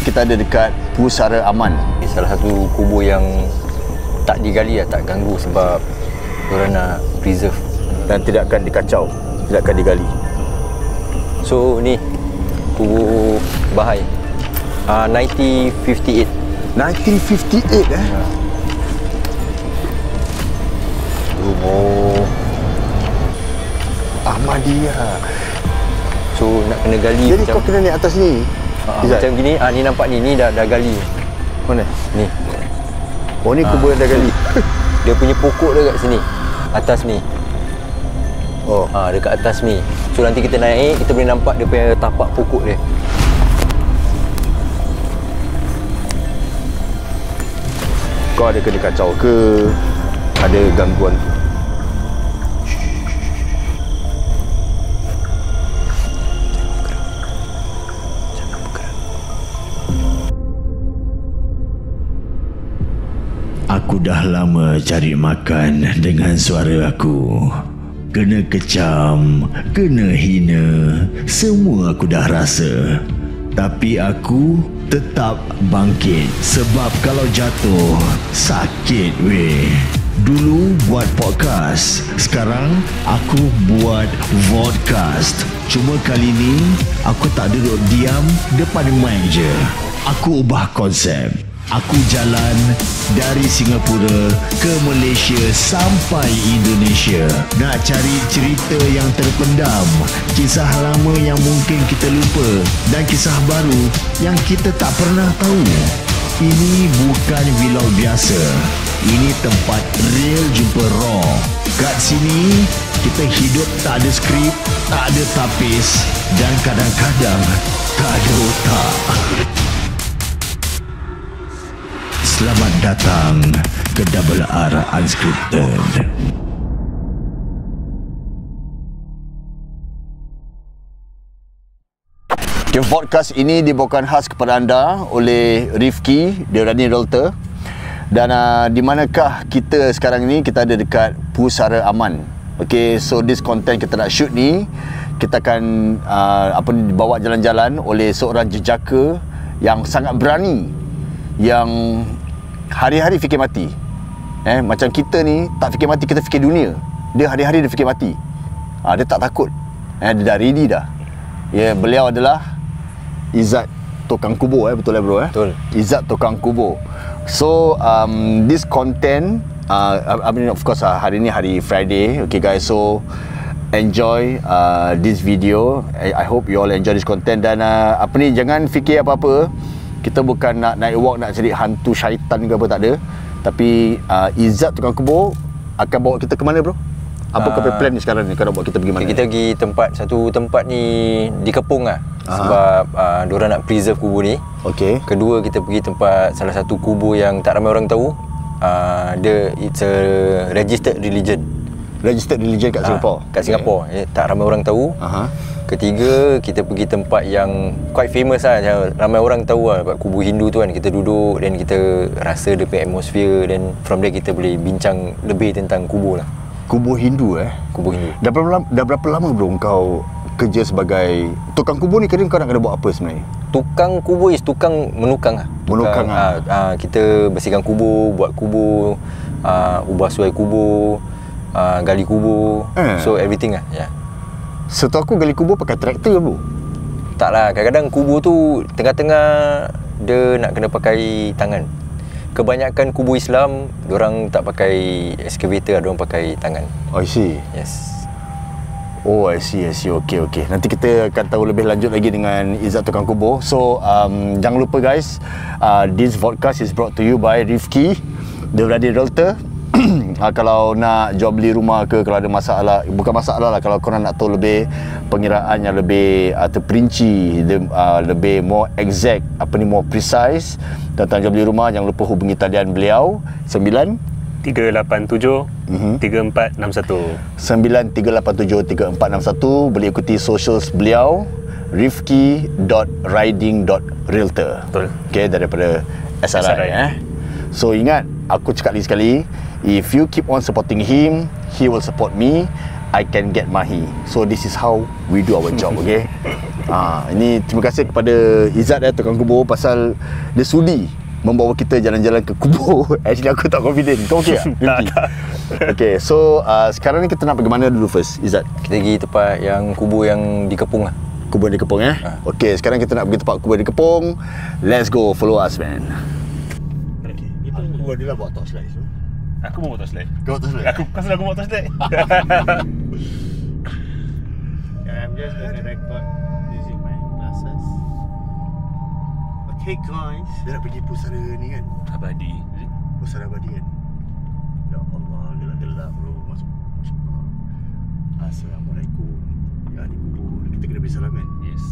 kita ada dekat Pusara Aman. Salah satu kubur yang tak digali, tak ganggu sebab diorang nak preserve dan tidak akan dikacau, tidak akan digali. So ni kubur Bahai 1958. 1958 Oh, Ahmadiyah. So nak kena gali. Jadi macam, kau kena naik atas ni. Macam gini, ni nampak ni dah gali. Mana? Ni. Oh ni kubur dah gali. Dia punya pokok dia kat sini. Atas ni. Oh. Dekat atas ni. So nanti kita naik, kita boleh nampak dia punya tapak pokok dia. Kau ada kena kacau ke? Ada gangguan? Aku dah lama cari makan dengan suara aku. Kena kecam, kena hina, semua aku dah rasa. Tapi aku tetap bangkit sebab kalau jatuh, sakit weh. Dulu buat podcast, sekarang aku buat vodcast. Cuma kali ni, aku tak duduk diam depan mic je. Aku ubah konsep. Aku jalan dari Singapura ke Malaysia sampai Indonesia. Nak cari cerita yang terpendam, kisah lama yang mungkin kita lupa dan kisah baru yang kita tak pernah tahu. Ini bukan vlog biasa. Ini tempat real jumpa raw. Kat sini, kita hidup tak ada skrip, tak ada tapis dan kadang-kadang tak ada otak. Selamat datang ke Double R Unscripted. Podcast ini dibawakan khas kepada anda oleh Rifki, dia running realtor. Dan di manakah kita sekarang ni? Kita ada dekat Pusara Aman. Okay, so this content kita nak shoot ni, kita akan dibawa jalan-jalan oleh seorang jejaka yang sangat berani, yang hari-hari fikir mati. Macam kita ni tak fikir mati, kita fikir dunia. Dia hari-hari dia fikir mati. Dia tak takut. Dia dah ready dah. Beliau adalah Izzat Tukang Kubur. Betul lah bro? Betul. Izzat Tukang Kubur. So this content of course hari ni hari Friday. Okay guys, so enjoy this video. I hope you all enjoy this content. Dan jangan fikir apa-apa. Kita bukan nak naik walk, nak cari hantu syaitan ke apa, tak ada. Tapi Izzat Tukang Kubur akan bawa kita ke mana bro? Apa kau plan ni sekarang ni? Kau nak bawa kita pergi mana? Kita pergi satu tempat ni Dikepung lah. Sebab diorang nak preserve kubur ni. Okay. Kedua, kita pergi tempat salah satu kubur yang tak ramai orang tahu. It's a registered religion. Registered religion kat Singapore? Kat Singapore. Tak ramai orang tahu. Ketiga, kita pergi tempat yang quite famous lah, yang ramai orang tahu lah, kubur Hindu tu kan. Kita duduk dan kita rasa dia punya atmosphere, dan from there kita boleh bincang lebih tentang kubur lah. Kubur Hindu Kubur Hindu. Dah berapa lama bro kau kerja sebagai tukang kubur ni? Kira kau nak kena buat apa sebenarnya? Tukang kubur is tukang menukang lah. Menukang kita bersihkan kubur, buat kubur, ubah suai kubur, gali kubur. So everything lah. Setahu aku gali kubur pakai traktor bro. Tak lah, kadang-kadang kubur tu tengah-tengah dia nak kena pakai tangan. Kebanyakan kubur Islam, diorang tak pakai excavator, diorang pakai tangan. Oh, I see. Yes. Oh, I see. Okay. Nanti kita akan tahu lebih lanjut lagi dengan Izzat Tukang Kubur. So, jangan lupa guys, this podcast is brought to you by Rifki, the Ready Realtor. Kalau nak jual beli rumah ke, kalau ada masalah, bukan masalah lah, kalau korang nak tahu lebih pengiraan yang lebih terperinci, lebih more exact, more precise tentang jual beli rumah, jangan lupa hubungi talian beliau 387 3461 93873461. Boleh ikuti socials beliau, rifki.riding.realtor. Betul. Okay, daripada SRI. So ingat, aku cakap lagi sekali, if you keep on supporting him, he will support me, I can get Mahi. So this is how we do our job, okay? Ini terima kasih kepada Izzat tukang kubur pasal dia sudi membawa kita jalan-jalan ke kubur. Actually aku tak confident. Kau okey tak? Okay, so sekarang ni kita nak pergi mana dulu first, Izzat? Kita pergi tempat yang kubur yang dikepung lah. Kubur dikepung Okay, sekarang kita nak pergi tempat kubur dikepung. Let's go, follow us man. Okay, itu kubur dia lah buat torchlight so. Aku mau torchlight. Kau torchlight? Aku pasal aku mau torchlight. I'm just gonna record using my glasses. Okay guys. Dia nak pergi pusara ni kan? Abadi. Pusara abadi kan? Ya Allah, gelap-gelap bro. Masuk. Assalamualaikum. Ya ni kubur. Kita kena beri salam kan? Yes.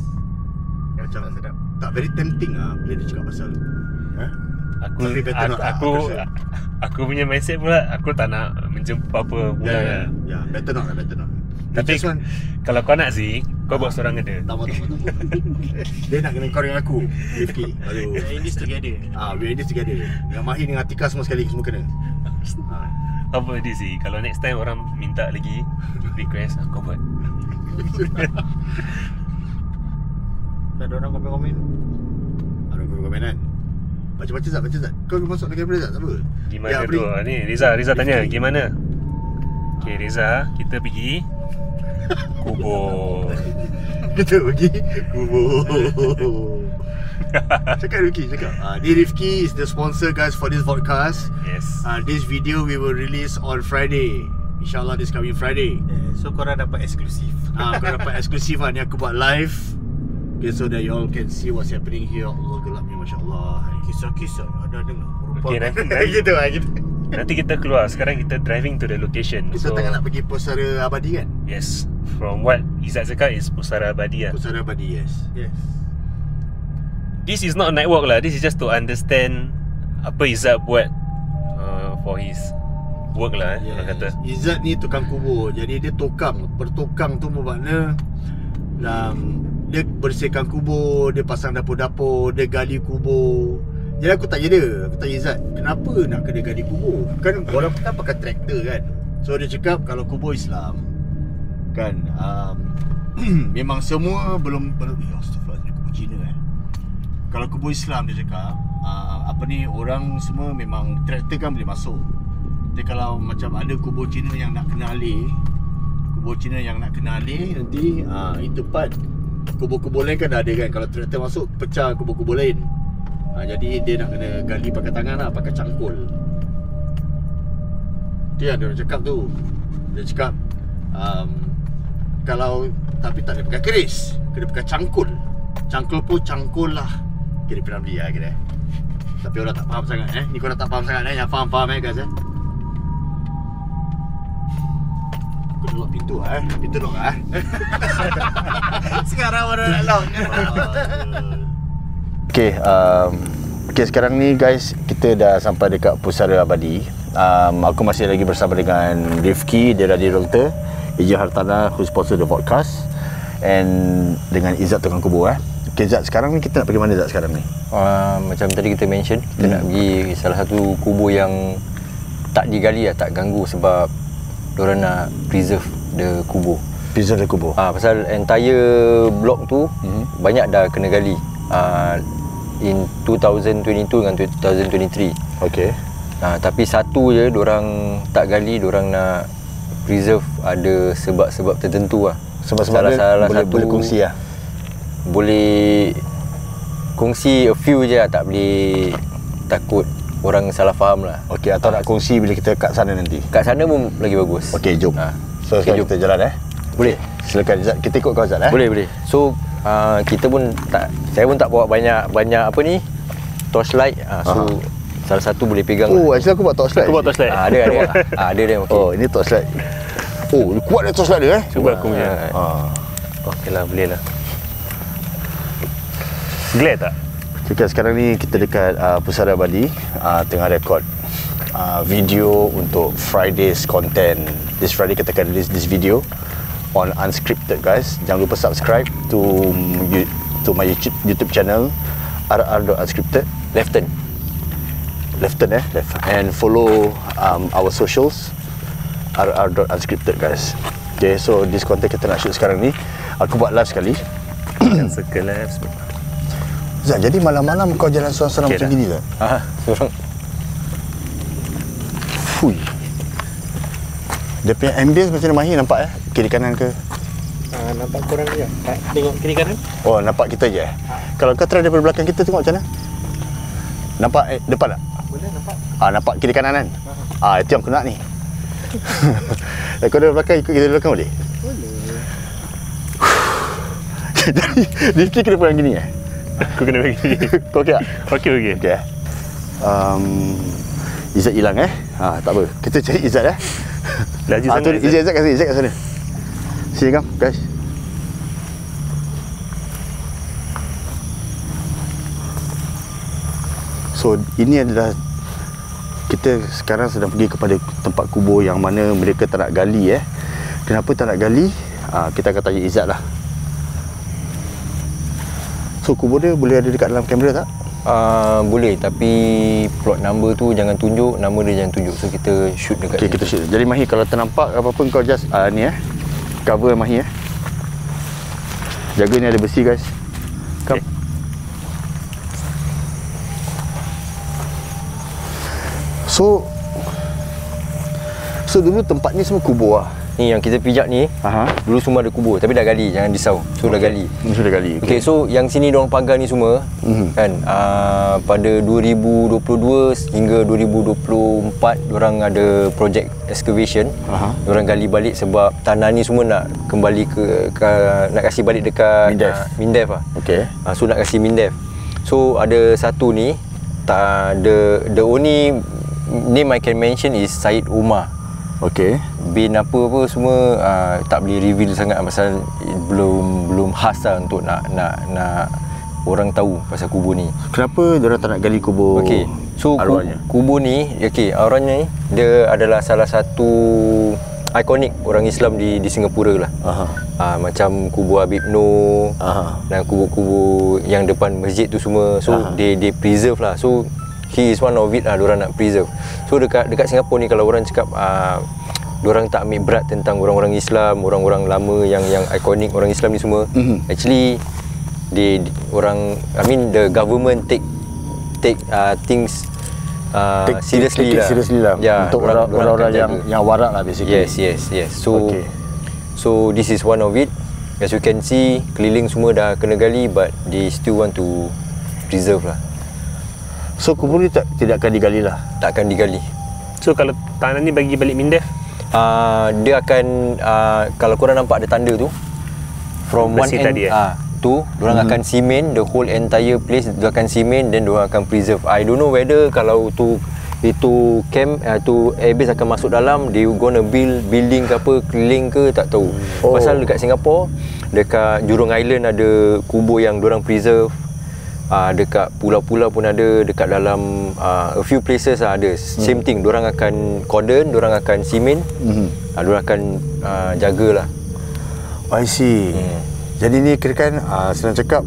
Macam tak very tempting bila dia cakap pasal Tapi better not aku punya mindset pula, aku tak nak menjemput apa pula. Ya, better not. Tapi kalau kau nak sih, kau buat seorang ada. Tak mau. Dia nak kena kau dengan aku, Rifki. We're in this together. We're in this together. Dengan Mahir dengan Atika semua sekali, semua kena. Apa dia sih? Kalau next time orang minta lagi request, kau buat. Tak ada orang komen-komen. Ada komen kan? Baca Zat. Kau masuk dalam kamera Zat, tak apa? Gimana tu? Ni Riza tanya gimana? Okay Riza, kita pergi kubur. Kita pergi kubur. Cakap Rifki, cakap. Ni Rifki is the sponsor guys for this podcast. Yes. This video we will release on Friday. InsyaAllah this coming Friday. So korang dapat eksklusif. Kau dapat eksklusif ni aku buat live. Okay, so that you all can see what's happening here. Allah gelapnya, Masya Allah. Kisah-kisah ada dengar. Okay, nanti gitu. nanti kita keluar. Sekarang kita driving to the location. Kita tengah nak pergi Pusara Abadi kan? Yes. From what Izzat cakap is Pusara Abadi lah. Pusara Abadi, yes. This is not a night walk lah. This is just to understand apa Izzat buat for his work lah orang kata. Izzat ni tukang kubur. Jadi dia bertokang tu bermakna dia bersihkan kubur, dia pasang dapur-dapur, dia gali kubur. Jadi aku tanya Izzat, kenapa nak kena gali kubur? Kan orang kan pakai traktor kan. So dia cakap kalau kubur Islam kan memang semua belum astagfirullah, kubur Cina Kalau kubur Islam dia cakap orang semua memang traktor kan boleh masuk. Jadi kalau macam ada kubur Cina yang nak kena alih, nanti itu part kubur-kubur lain kan dah ada kan. Kalau traktor masuk pecah kubur-kubur lain. Jadi dia nak kena gali pakai tangan lah, pakai cangkul. Dia ada orang cakap tu. Dia cakap kalau tapi tak ada pakai keris, kena pakai cangkul. Cangkul pun cangkul lah. Kira pernah beli lah kira. Tapi orang tak faham sangat Ni korang tak faham sangat Yang faham guys Aku lock pintu Pintu lock Sekarang baru nak lock. Okay, sekarang ni guys, kita dah sampai dekat Pusara Abadi. Aku masih lagi bersama dengan Rifki, dia dari Realtor, Eja Hartana who sponsor the podcast, and dengan Izzat tukang kubur Okay Zat, sekarang ni kita nak pergi mana Zat sekarang ni? Macam tadi kita mention, kita nak pergi salah satu kubur yang tak digali tak ganggu sebab diorang nak preserve the kubur. Pasal entire block tu banyak dah kena gali in 2022 dengan 2023. Okay. Tapi satu je diorang tak gali, diorang nak preserve, ada sebab-sebab tertentu Sebab-sebab dia boleh kongsi boleh kongsi a few je tak boleh takut orang salah faham lah. Okay, atau nak kongsi bila kita kat sana nanti? Kat sana pun lagi bagus. Okay, jom. So sekarang kita jalan Boleh. Silakan Zat, kita ikut kau Zat Boleh. So kita pun saya pun tak bawa banyak apa ni torchlight. So salah satu boleh pegang. Actually aku buat torchlight. Ada dia okey. Oh, ini torchlight. Kuat dia torchlight dia Cuba aku punya. Okeylah, boleh lah. Glare tak? Okay, sekarang ni kita dekat Pusara Abadi, tengah rekod video untuk Friday's content. This Friday kita akan release this video on Unscripted guys. Jangan lupa subscribe to my YouTube channel RR.Unscripted. Left turn and follow our socials RR.Unscripted guys. Okay, so this content kita nak shoot sekarang ni, aku buat live sekali Yang circle lah. Zat, jadi malam-malam kau jalan seorang-seorang Okay macam dah. gini Zat? Seorang. Fui. Dia punya ambience macam mana Mahir nampak kiri kanan ke? Nampak korang je. Tengok kiri kanan. Oh, nampak kita je Kalau kau try daripada belakang kita tengok macam mana? Nampak depan tak? Boleh nampak. Nampak kiri kanan kan? Itu yang aku nak ni. Kau dari belakang ikut kita dari belakang boleh? Boleh. Jadi Rifki kena pegang gini Aku kena bagi. Kau okey tak? Okey. Okey Izzat hilang tak apa. Kita cari Izzat Laju tu sangat. Izzat kat sana. Sini kam guys. So ini adalah kita sekarang sedang pergi kepada tempat kubur yang mana mereka tak nak gali Kenapa tak nak gali? Kita akan tanya Izzat lah. So kubur dia boleh ada dekat dalam kamera tak? Boleh, tapi plot number tu jangan tunjuk, nama dia jangan tunjuk. So kita shoot dekat Okay, kita shoot. Jadi Mahir, kalau ternampak apa-apa kau just ni cover Mahir Jaga ni ada besi guys. Come. Okay. So dulu tempat ni semua kubur lah. Ni yang kita pijak ni, dulu semua ada kubur tapi dah gali, jangan risau. So dah gali. Sudah gali. Okay, so yang sini diorang pagar ni semua kan, pada 2022 hingga 2024 diorang ada projek excavation. Diorang gali balik sebab tanah ni semua nak kembali nak kasih balik dekat Mindef lah. Okay. So nak kasih Mindef. So ada satu ni, the only name I can mention is Syed Umar. Okay. Bin apa semua tak boleh reveal sangat pasal belum khas lah untuk nak orang tahu pasal kubur ni. Kenapa diorang tak nak gali kubur? Okey. So arwahnya? kubur ni, arwahnya ni dia adalah salah satu ikonik orang Islam di Singapura lah. Macam kubur Habib Noor dan kubur-kubur yang depan masjid tu semua. So they preserve lah. So he is one of it lah, diorang nak preserve. So dekat Singapura ni kalau orang cakap diorang tak ambil berat tentang orang-orang Islam, orang-orang lama yang ikonik orang Islam ni semua. Actually the government take things seriously lah. Yeah, untuk orang-orang yang warak lah basically. Yes. So this is one of it. As you can see, keliling semua dah kena gali, but they still want to preserve lah. So kubur ni tidak akan digali lah? Tak akan digali. So kalau tanah ni bagi balik Mindef, dia akan kalau korang nampak ada tanda tu, from one besi end tadi tu diorang akan cement the whole entire place. Dia akan cement, then diorang akan preserve. I don't know whether kalau itu camp tu airbase akan masuk dalam, they gonna build building ke apa keliling ke, tak tahu. Pasal dekat Singapore, dekat Jurong Island ada kubur yang diorang preserve. Dekat pulau-pulau pun ada, dekat dalam a few places ada. Same thing, diorang akan cordon, diorang akan cement, diorang akan jagalah. I see. Jadi ni kirakan senang cakap,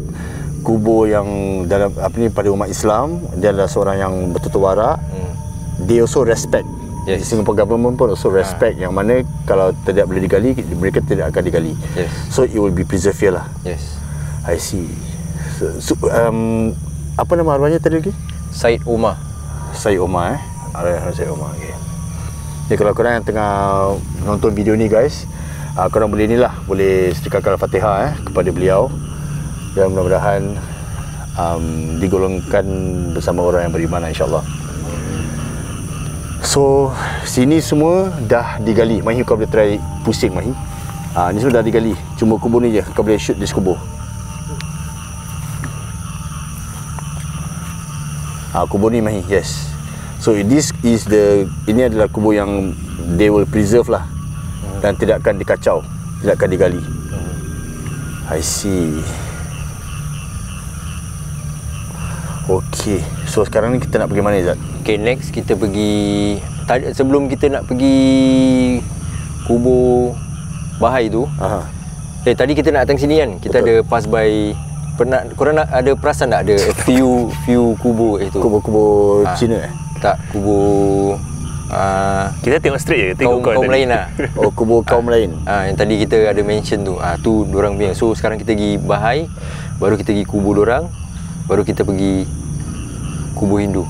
kubur yang dalam pada umat Islam, dia adalah seorang yang betul-betul warak. They also respect. Yes. Singapore government pun also respect, yang mana kalau tidak boleh digali, mereka tidak akan digali. Yes. So it will be preserved here lah. Yes. I see. So, apa nama arwahnya tadi lagi? Syed Umar. Syed Umar Arwah Syed Umar. Okay. Jadi kalau korang yang tengah nonton video ni guys, korang boleh ni lah, boleh setrikakan Al-Fatihah kepada beliau, dan mudah-mudahan digolongkan bersama orang yang beriman insyaAllah. So sini semua dah digali. Mahir, kau boleh try pusing Mahir. Ni semua dah digali, cuma kubur ni je kau boleh shoot di kubur. Kubur ni Mahir, yes. So ini adalah kubur yang they will preserve lah, dan tidak akan dikacau, tidak akan digali. I see. Okay, so sekarang ni kita nak pergi mana Izzat? Okay, next kita pergi sebelum kita nak pergi kubur Bahai tu. Tadi kita nak datang sini kan, kita ada pass by. Korang ada perasan tak ada few kubur itu? Kubur Cina Tak, kubur Kita tengok straight je, tengok kaum tadi. lain lah. Oh, kubur kaum lain. Yang tadi kita ada mention tu, tu dorang punya. So sekarang kita pergi Bahai, baru kita pergi kubur dorang, baru kita pergi kubur Hindu.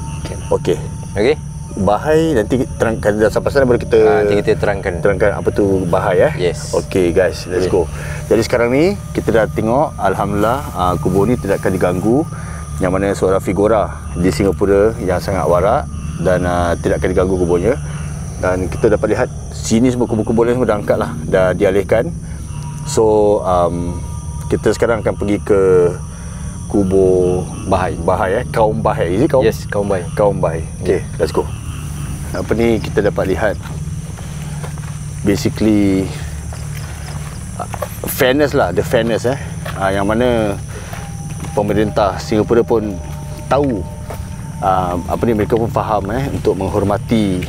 Okey. Okay? Bahai nanti terangkan dah sampai sana baru kita Nanti kita terangkan apa tu Bahai Yes. Okey guys, let's go. Jadi sekarang ni kita dah tengok, alhamdulillah kubur ni tidak akan diganggu, yang mana seorang figura di Singapura yang sangat warak dan tidak akan diganggu kuburnya. Dan kita dapat lihat sini semua kubur-kubur ni semua dah angkat lah, dah dialihkan. So kita sekarang akan pergi ke kubur Bahai kaum Bahai. Is it kaum? Yes, kaum Bahai. Kaum Bahai. Okay, let's go. Apa ni kita dapat lihat basically fairness lah, the fairness yang mana pemerintah Singapura pun tahu apa ni, mereka pun faham untuk menghormati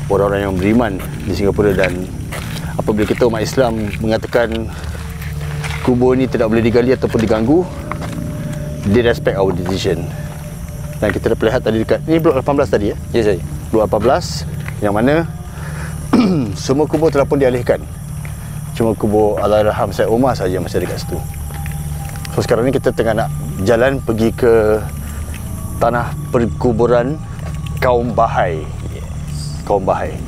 orang-orang yang beriman di Singapura. Dan apabila kita umat Islam mengatakan kubur ni tidak boleh digali ataupun diganggu, they respect our decision. Dan kita dah lihat tadi dekat ni blok 18 tadi Yes, saya. Blok 18 yang mana semua kubur telah pun dialihkan. Cuma kubur Allahyarham Syed Omar saja masih dekat situ. So sekarang ni kita tengah nak jalan pergi ke tanah perkuburan kaum Bahai. Kaum Bahai.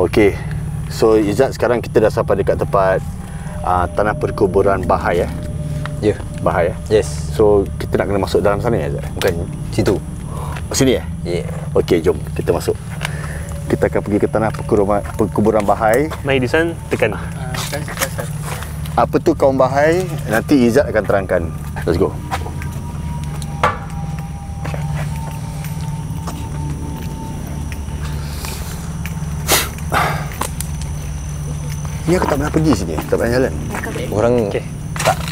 Okey. So Izzat, sekarang kita dah sampai dekat tempat tanah perkuburan Bahai Ya. Bahai Yes. So kita nak kena masuk dalam sana Izzat? Bukan situ. Sini Yeah. Okey, jom kita masuk. Kita akan pergi ke tanah perkuburan Bahai. Mai di sana tekan. Apa tu kaum Bahai, nanti Izzat akan terangkan. Let's go. Ni aku tak pernah pergi sini, tak pernah jalan. Orang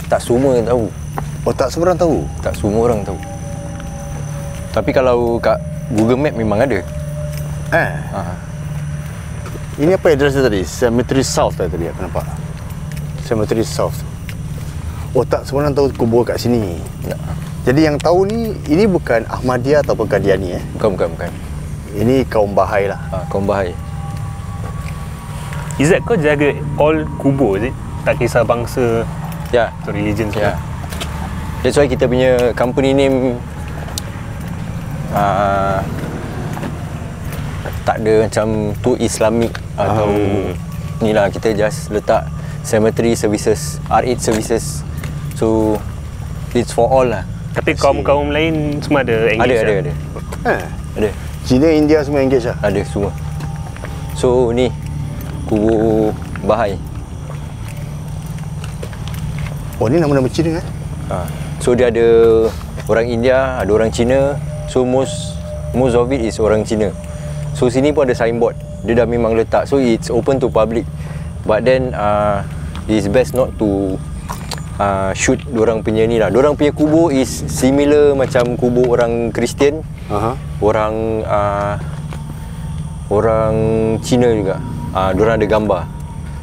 tak semua tahu. Oh, tak semua orang tahu? Tak semua orang tahu. Tapi kalau kat Google Map memang ada. Ini apa address dia tadi? Cemetery South tadi aku nampak. Cemetery South. Oh, tak semua orang tahu kubur kat sini. Tak. Jadi yang tahu ni, ini bukan Ahmadiyah ataupun Qadiani Bukan. Ini kaum Bahai lah. Kaum Bahai. Izzat, kau jaga all kubur je? Tak kisah bangsa Ya. atau religion semua? Ya. That's why kita punya company name tak ada macam tu Islamic atau ni lah, kita just letak cemetery services, R8 services. So it's for all lah. Tapi kaum-kaum lain semua ada engage? Ada. Ada. Cina, India semua engage lah? Ada semua. So ni kubur Bahai. Oh, ni nama-nama Cina So dia ada orang India, ada orang Cina. So most of it is orang Cina. So sini pun ada signboard. Dia dah memang letak. So it's open to public. But then it's best not to shoot dorang punya ni lah. Dorang punya kubur is similar macam kubur orang Kristian. Orang Cina juga. Dorang ada gambar.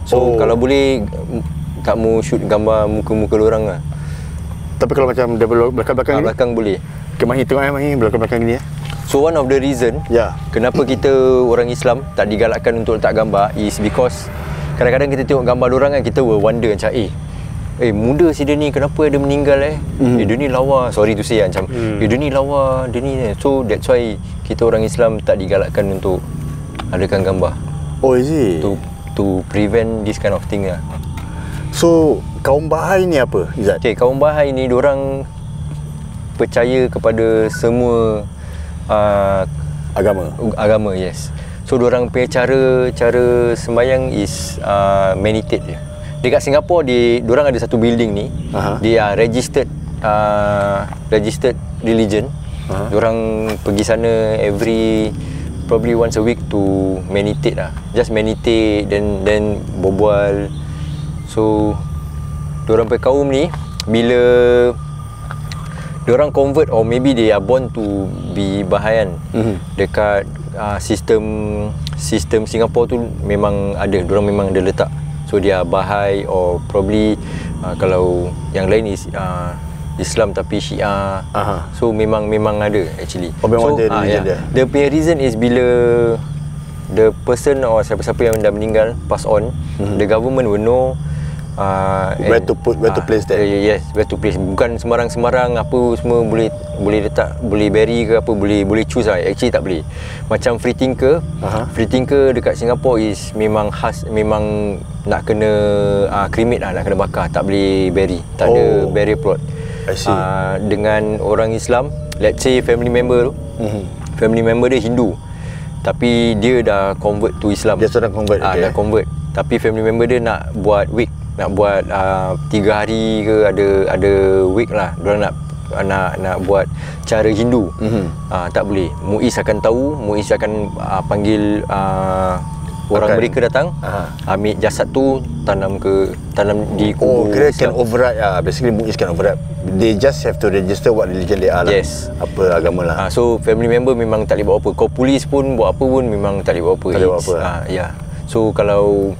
So kalau boleh tak mau shoot gambar muka-muka dorang lah. Tapi kalau macam dia belakang-belakang ni? Belakang boleh. Mahi tengok Mahi belakang-belakang ni So one of the reason kenapa kita orang Islam tak digalakkan untuk letak gambar is because kadang-kadang kita tengok gambar dorang kan, kita will wonder macam muda si dia ni, kenapa dia meninggal dia ni lawa, sorry to say macam dia ni lawa, dia ni. So that's why kita orang Islam tak digalakkan untuk adakan gambar. Oh, is it? To prevent this kind of thing lah. So kaum Bahai ni apa, Izzat? Okay, kaum Bahai ni dorang percaya kepada semua agama, yes. So dorang punya cara sembahyang is meditate je. Dekat Singapore dorang ada satu building ni. Dia registered religion. Dorang pergi sana probably once a week to meditate lah. Just meditate then berbual. So dorang punya kaum ni bila diorang convert or maybe they are born to be Bahaian, dekat sistem Singapore tu memang ada, diorang memang ada letak. So dia Bahai or probably kalau yang lain is Islam tapi Syiah. So memang ada actually. Oh, memang so, ada religion dia. The punya reason is bila the person or siapa-siapa yang dah meninggal pass on, the government will know where to place that. Yes, where to place. Bukan sembarang-sembarang apa semua boleh letak, boleh bury ke apa, boleh choose lah. Actually tak boleh. Macam free thinker, free thinker dekat Singapore is memang khas, memang nak kena cremate lah, nak kena bakar, tak boleh bury, tak ada burial plot. I see. Dengan orang Islam, let's say family member tu, family member dia Hindu, tapi dia dah convert to Islam. Dia sudah convert, okay. Dah convert. Tapi family member dia nak buat wake, nak buat 3 hari ke, ada wake lah. Diorang nak buat cara Hindu. Tak boleh. Muiz akan tahu, Muiz akan panggil orang mereka datang, ambil jasad tu, tanam di kubur. Kira can override lah. Basically Muiz can override. They just have to register what religion they are lah. Yes. Apa agama lah. So family member memang tak boleh buat apa. Kau polis pun buat apa pun memang tak boleh buat apa. Tak boleh buat apa. Ya. So kalau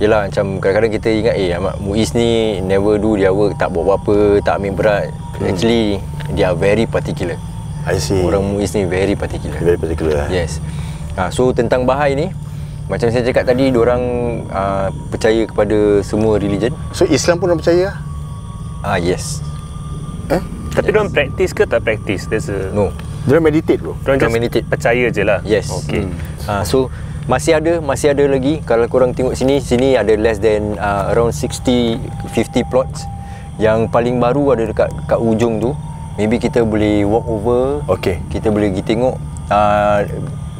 yelah, macam kadang-kadang kita ingat Ahmad Muiz ni never do dia work, tak buat apa-apa, tak ambil berat. Actually they are very particular. I see. Orang Muiz ni very particular. Very particular. Yes. So tentang Bahai ni, macam saya cakap tadi, diorang percaya kepada semua religion. So Islam pun orang percaya? Yes. Tapi diorang practice ke tak practice? No. Diorang meditate bro? Diorang meditate. Percaya je lah. Yes. Okay. So masih ada lagi. Kalau korang tengok sini ada less than around 50 plots. Yang paling baru ada dekat ujung tu. Maybe kita boleh walk over. Okay. Kita boleh pergi tengok.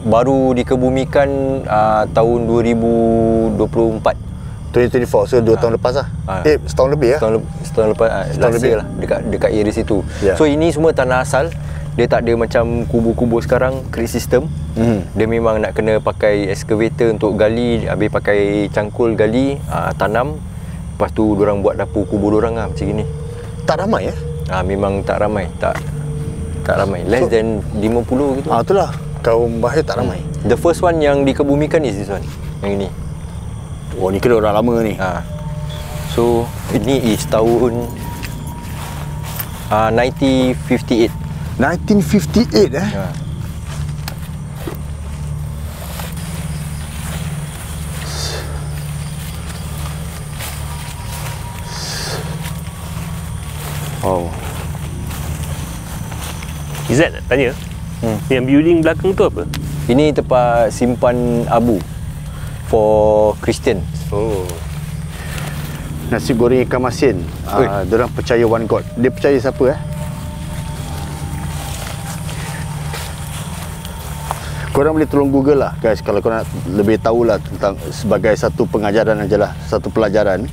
Baru dikebumikan tahun 2024. 2024, so 2 tahun lepas lah. Setahun lebih lah. Setahun lepas last year lah, dekat area situ. So ini semua tanah asal. Dia tak ada macam kubur-kubur sekarang, creek system. Dia memang nak kena pakai excavator untuk gali, habis pakai cangkul gali, tanam. Lepas tu diorang buat dapur kubur diorang lah, macam gini. Tak ramai ya? Memang tak ramai, tak ramai. Less than 50 gitu. Itulah, kaum Bahai tak ramai. The first one yang dikebumikan is this one, yang ini. Oh, ni kira orang lama ni. So ini is tahun 1958. 1958 Oh. Izzat nak tanya, yang building belakang tu apa? Ini tempat simpan abu for Christian. Oh. Nasi goreng ikan masin. Diorang percaya one God. Dia percaya siapa Korang boleh tolong Google lah guys, kalau korang nak lebih tahu lah tentang, sebagai satu pengajaran aja lah, satu pelajaran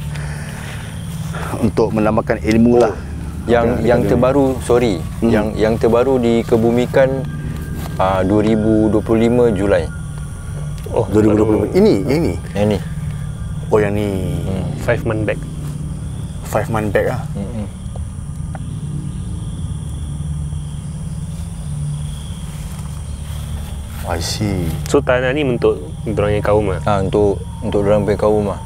untuk menambahkan ilmu lah. Yang terbaru, yang terbaru dikebumikan 2025 Julai. Oh, 2025. Yang ni. Oh, yang ni. 5 month back. 5 month back lah. I see. So tanah ni untuk diorang yang kaum lah? Untuk diorang punya kaum lah.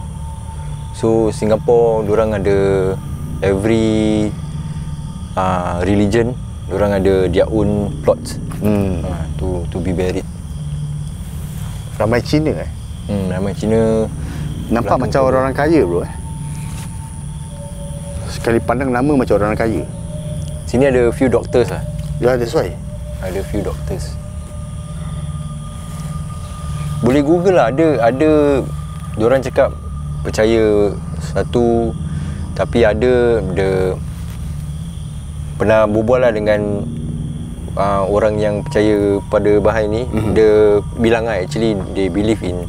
So Singapore, diorang ada every religion, diorang ada their own plots to be buried. Ramai Cina Ramai Cina. Nampak macam orang-orang kaya bro Sekali pandang nama macam orang kaya. Sini ada few doctors lah. Ya, that's why. Ada few doctors. Boleh Google lah, ada diorang cakap percaya satu, tapi ada pernah berbual lah dengan orang yang percaya pada Bahai ni. Dia bilang lah actually they believe in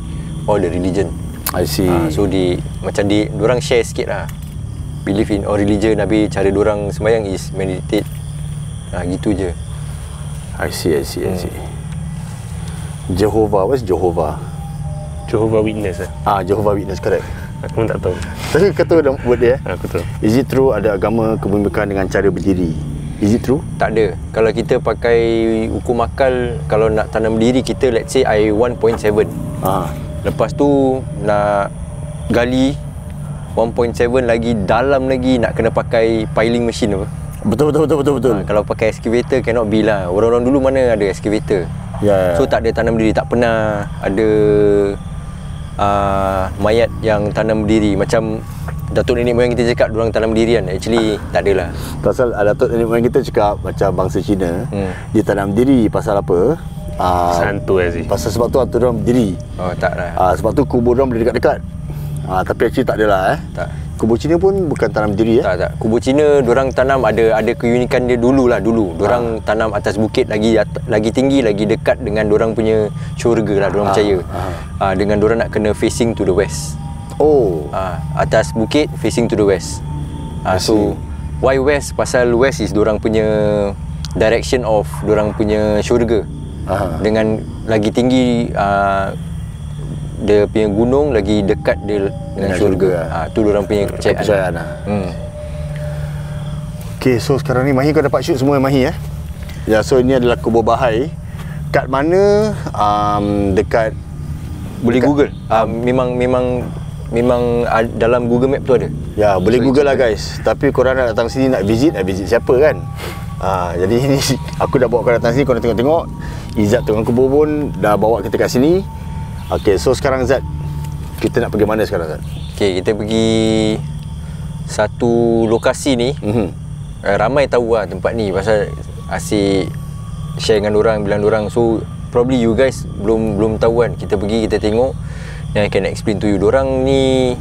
all the religion. I see. So diorang share sikit lah, believe in all religion, habis cara diorang sembahyang is meditate. Gitu je. I see. Jehovah, what's Jehovah? Jehovah Witness lah. Jehovah Witness, correct. Aku pun tak tahu. Tapi kau tahu word dia? Aku tahu. Is it true ada agama kebumikan dengan cara berdiri? Is it true? Tak ada. Kalau kita pakai hukum akal, kalau nak tanam diri kita, let's say I 1.7. Lepas tu nak gali 1.7 lagi dalam lagi, nak kena pakai piling machine apa. Betul. Kalau pakai excavator cannot be lah. Orang-orang dulu mana ada excavator. Ya. So tak ada tanam berdiri. Tak pernah ada mayat yang tanam berdiri. Macam datuk nenek moyang kita cakap diorang tanam berdiri kan. Actually tak adalah. Pasal datuk nenek moyang kita cakap macam bangsa Cina, dia tanam diri pasal apa? Santu Aziz. Pasal sebab tu hantu diorang berdiri. Oh tak lah. Sebab tu kubur diorang boleh dekat-dekat. Tapi actually tak adalah Tak. Kubur Cina pun bukan tanam diri Tak. Kubur Cina diorang tanam ada keunikan dia dulu. Diorang tanam atas bukit lagi tinggi, lagi dekat dengan diorang punya syurga lah, diorang percaya. Dengan diorang nak kena facing to the west. Oh. Atas bukit facing to the west. So why west? Pasal west is diorang punya direction of diorang punya syurga. Dengan lagi tinggi dia punya gunung, lagi dekat dia dengan syurga. Tu diorang punya kepercayaan. Okay, so sekarang ni Mahi kau dapat shoot semua Mahi Ya, so ini adalah kubur Bahai. Kat mana? Dekat Boleh Google. Memang dalam Google Map tu ada. Ya, boleh Google lah guys. Tapi korang nak datang sini nak visit siapa kan? Jadi ini aku dah bawa kau datang sini, kau nak tengok-tengok. Izzat tengok kubur pun dah bawa kita kat sini. Okay, so sekarang Zat, kita nak pergi mana sekarang Zat? Okay, kita pergi satu lokasi ni. Ramai tahu lah tempat ni pasal asyik share dengan orang, bilang orang. So probably you guys belum tahu kan. Kita pergi, kita tengok, then I can explain to you. Dorang ni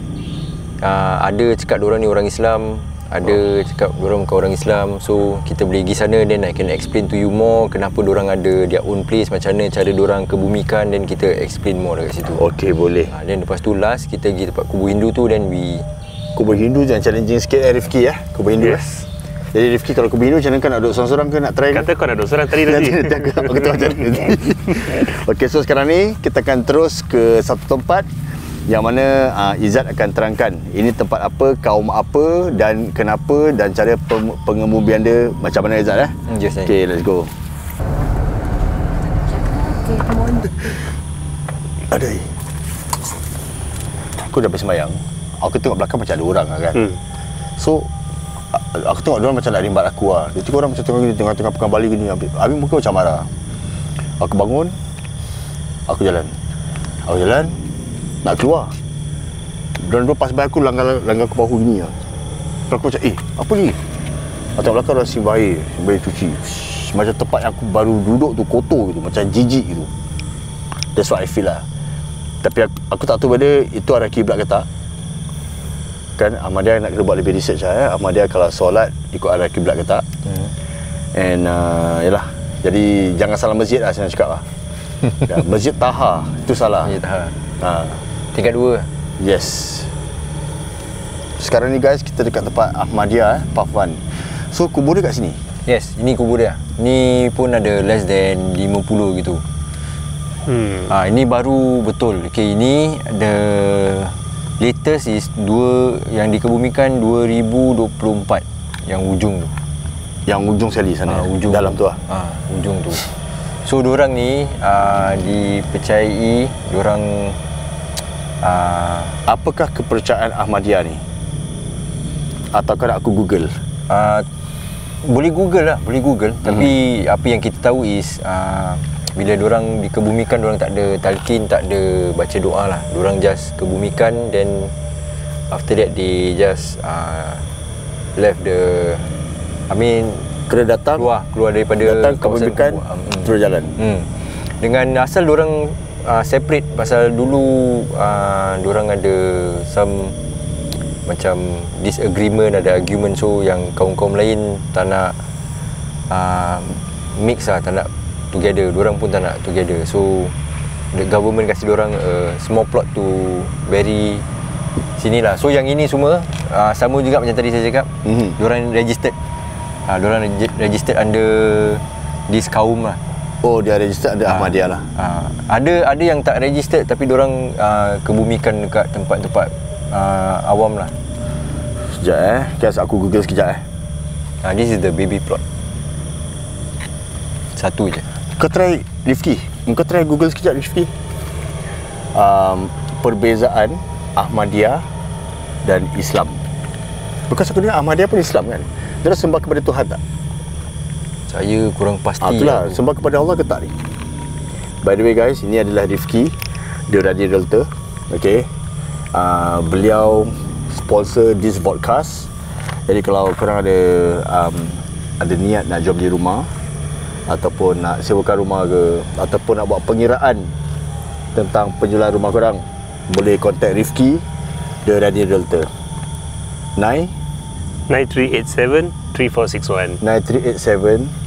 ada cakap dorang ni orang Islam, ada cakap dorang bukan orang Islam. So kita boleh pergi sana, then I can explain to you more kenapa dorang ada their own place, macam mana cara dorang kebumikan, dan kita explain more dekat situ. Okay, boleh. Then lepas tu last kita pergi tempat kubur Hindu tu, then kubur Hindu jangan challenging sikit Rifki kubur Hindu. Yes. Jadi Rifki kalau kubur Hindu macam mana, kan nak duduk seorang-seorang ke nak try? Kata kau nak duduk seorang tadi tadi. Aku tahu macam mana. Okay, so sekarang ni kita akan terus ke satu tempat yang mana Izzat akan terangkan ini tempat apa, kaum apa dan kenapa, dan cara pengebumian dia macam mana Izzat Yes, okay, let's go. Okay, come on. Aduh. Aku dah bersembayang. Aku tengok belakang macam ada orang kan. So aku tengok dia orang macam nak rimbat aku Dia tengok orang macam tengah pegang balik gini. Habis muka macam marah. Aku bangun. Aku jalan nak keluar. Dan dia pas bayar aku langgar aku bahu gini Aku macam apa ni? Atas belakang dah simbah air cuci. Macam tempat yang aku baru duduk tu kotor gitu, macam jijik gitu. That's what I feel lah. Tapi aku tak tahu whether itu arah kiblat ke tak. Kan Ahmadiyah nak kena buat lebih research Ahmadiyah kalau solat ikut arah kiblat ke tak. And yalah. Jadi jangan salah masjid lah saya nak cakap lah. Masjid Taha itu salah. Masjid Taha. Tingkat 2. Yes. Sekarang ni guys, kita dekat tempat Ahmadiyah Pafwan. So kubur dia kat sini. Yes, ini kubur dia. Ni pun ada less than 50 gitu. Ini baru betul. Okay, ini the latest is yang dikebumikan 2024 yang ujung tu. Yang ujung sekali sana. Ujung dalam tu ujung tu. So diorang ni dipercayai diorang apakah kepercayaan Ahmadiyah ni? Ataukah nak aku Google? Boleh Google lah, boleh Google. Tapi apa yang kita tahu is bila diorang dikebumikan, diorang tak ada talqin, tak ada baca doa lah. Diorang just kebumikan, then after that they just left kena datang keluar daripada kebumikan, terus jalan. Dengan asal diorang separate pasal dulu diorang ada some macam disagreement, ada argument. So yang kaum-kaum lain tak nak mix lah, tak nak together. Diorang pun tak nak together. So the government kasih diorang small plot to bury sini lah. So yang ini semua sama juga macam tadi saya cakap. Diorang registered. Diorang registered under this kaum lah. Oh, dia register ada Ahmadiyah lah. Ada yang tak registered tapi diorang kebumikan dekat tempat-tempat awam lah. Sekejap Guys, aku Google sekejap This is the baby plot. Satu je. Kau try Rifki. Kau try Google sekejap Rifki. Perbezaan Ahmadiyah dan Islam. Bukan aku dengar Ahmadiyah pun Islam kan. Dia dah sembah kepada Tuhan tak? Saya kurang pasti. Itulah, sembah kepada Allah ke tak ni? By the way guys, ini adalah Rifki, dia radio realtor. Okay, beliau sponsor this podcast. Jadi kalau korang ada niat nak jual beli rumah, ataupun nak sewakan rumah ke, ataupun nak buat pengiraan tentang penjualan rumah korang, boleh contact Rifki, dia radio realtor. 9387-3461.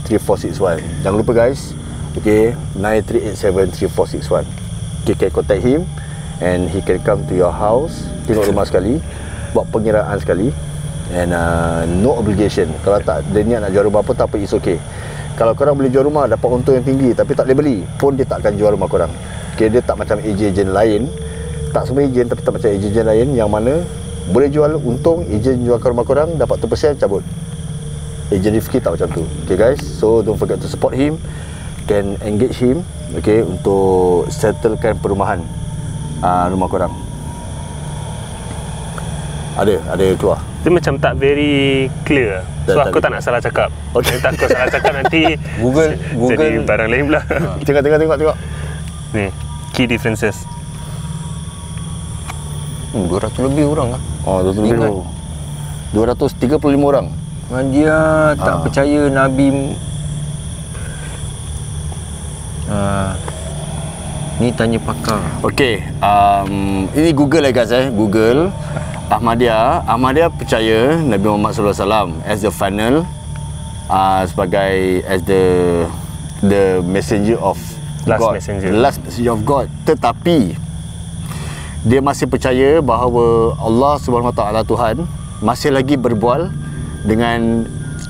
9387-3461. Jangan lupa guys. Okay, 9387-3461. Okay, can contact him and he can come to your house, tengok rumah sekali, buat pengiraan sekali, and no obligation. Kalau tak ada niat nak jual rumah pun tak apa, it's okay. Kalau korang boleh jual rumah dapat untung yang tinggi tapi tak boleh beli pun, dia tak akan jual rumah korang. Okay, dia tak macam ejen lain. Tak semua ejen, tapi tak macam ejen lain yang mana boleh jual untung, ejen jualkan rumah korang dapat 2% cabut. Ejen Rifki tak macam tu. Okay guys, so don't forget to support him, can engage him, okay, untuk settlekan perumahan rumah korang. Ada keluar. Dia macam tak very clear. So aku tak nak salah cakap. Okay. Takut salah cakap nanti Google jadi barang lain pula. Tengok. Ni, key differences. 200 lebih orang lah. 200 lebih. 235 orang. Dia tak percaya Nabi. Ni tanya pakar. Okey, ini Google guys, Google. Ahmadiyah percaya Nabi Muhammad SAW as the final, sebagai as the messenger of God, the last messenger of God. Tetapi dia masih percaya bahawa Allah Subhanahu Wa Taala Tuhan masih lagi berbual dengan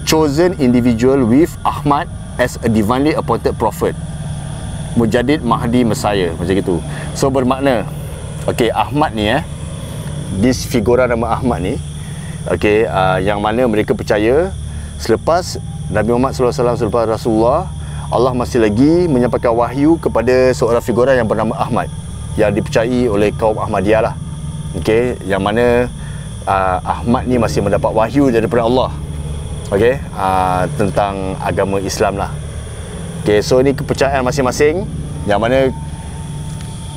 chosen individual with Ahmad as a divinely appointed prophet, Mujaddid Mahdi Messiah, macam gitu. So bermakna, okey, Ahmad ni this figura nama Ahmad ni, okey, yang mana mereka percaya selepas Nabi Muhammad SAW, selepas Rasulullah, Allah masih lagi menyampaikan wahyu kepada seorang figura yang bernama Ahmad, yang dipercayai oleh kaum Ahmadiyah lah. Okey, yang mana Ahmad ni masih mendapat wahyu daripada Allah, okey, tentang agama Islam lah. Okey, so ni kepercayaan masing-masing, yang mana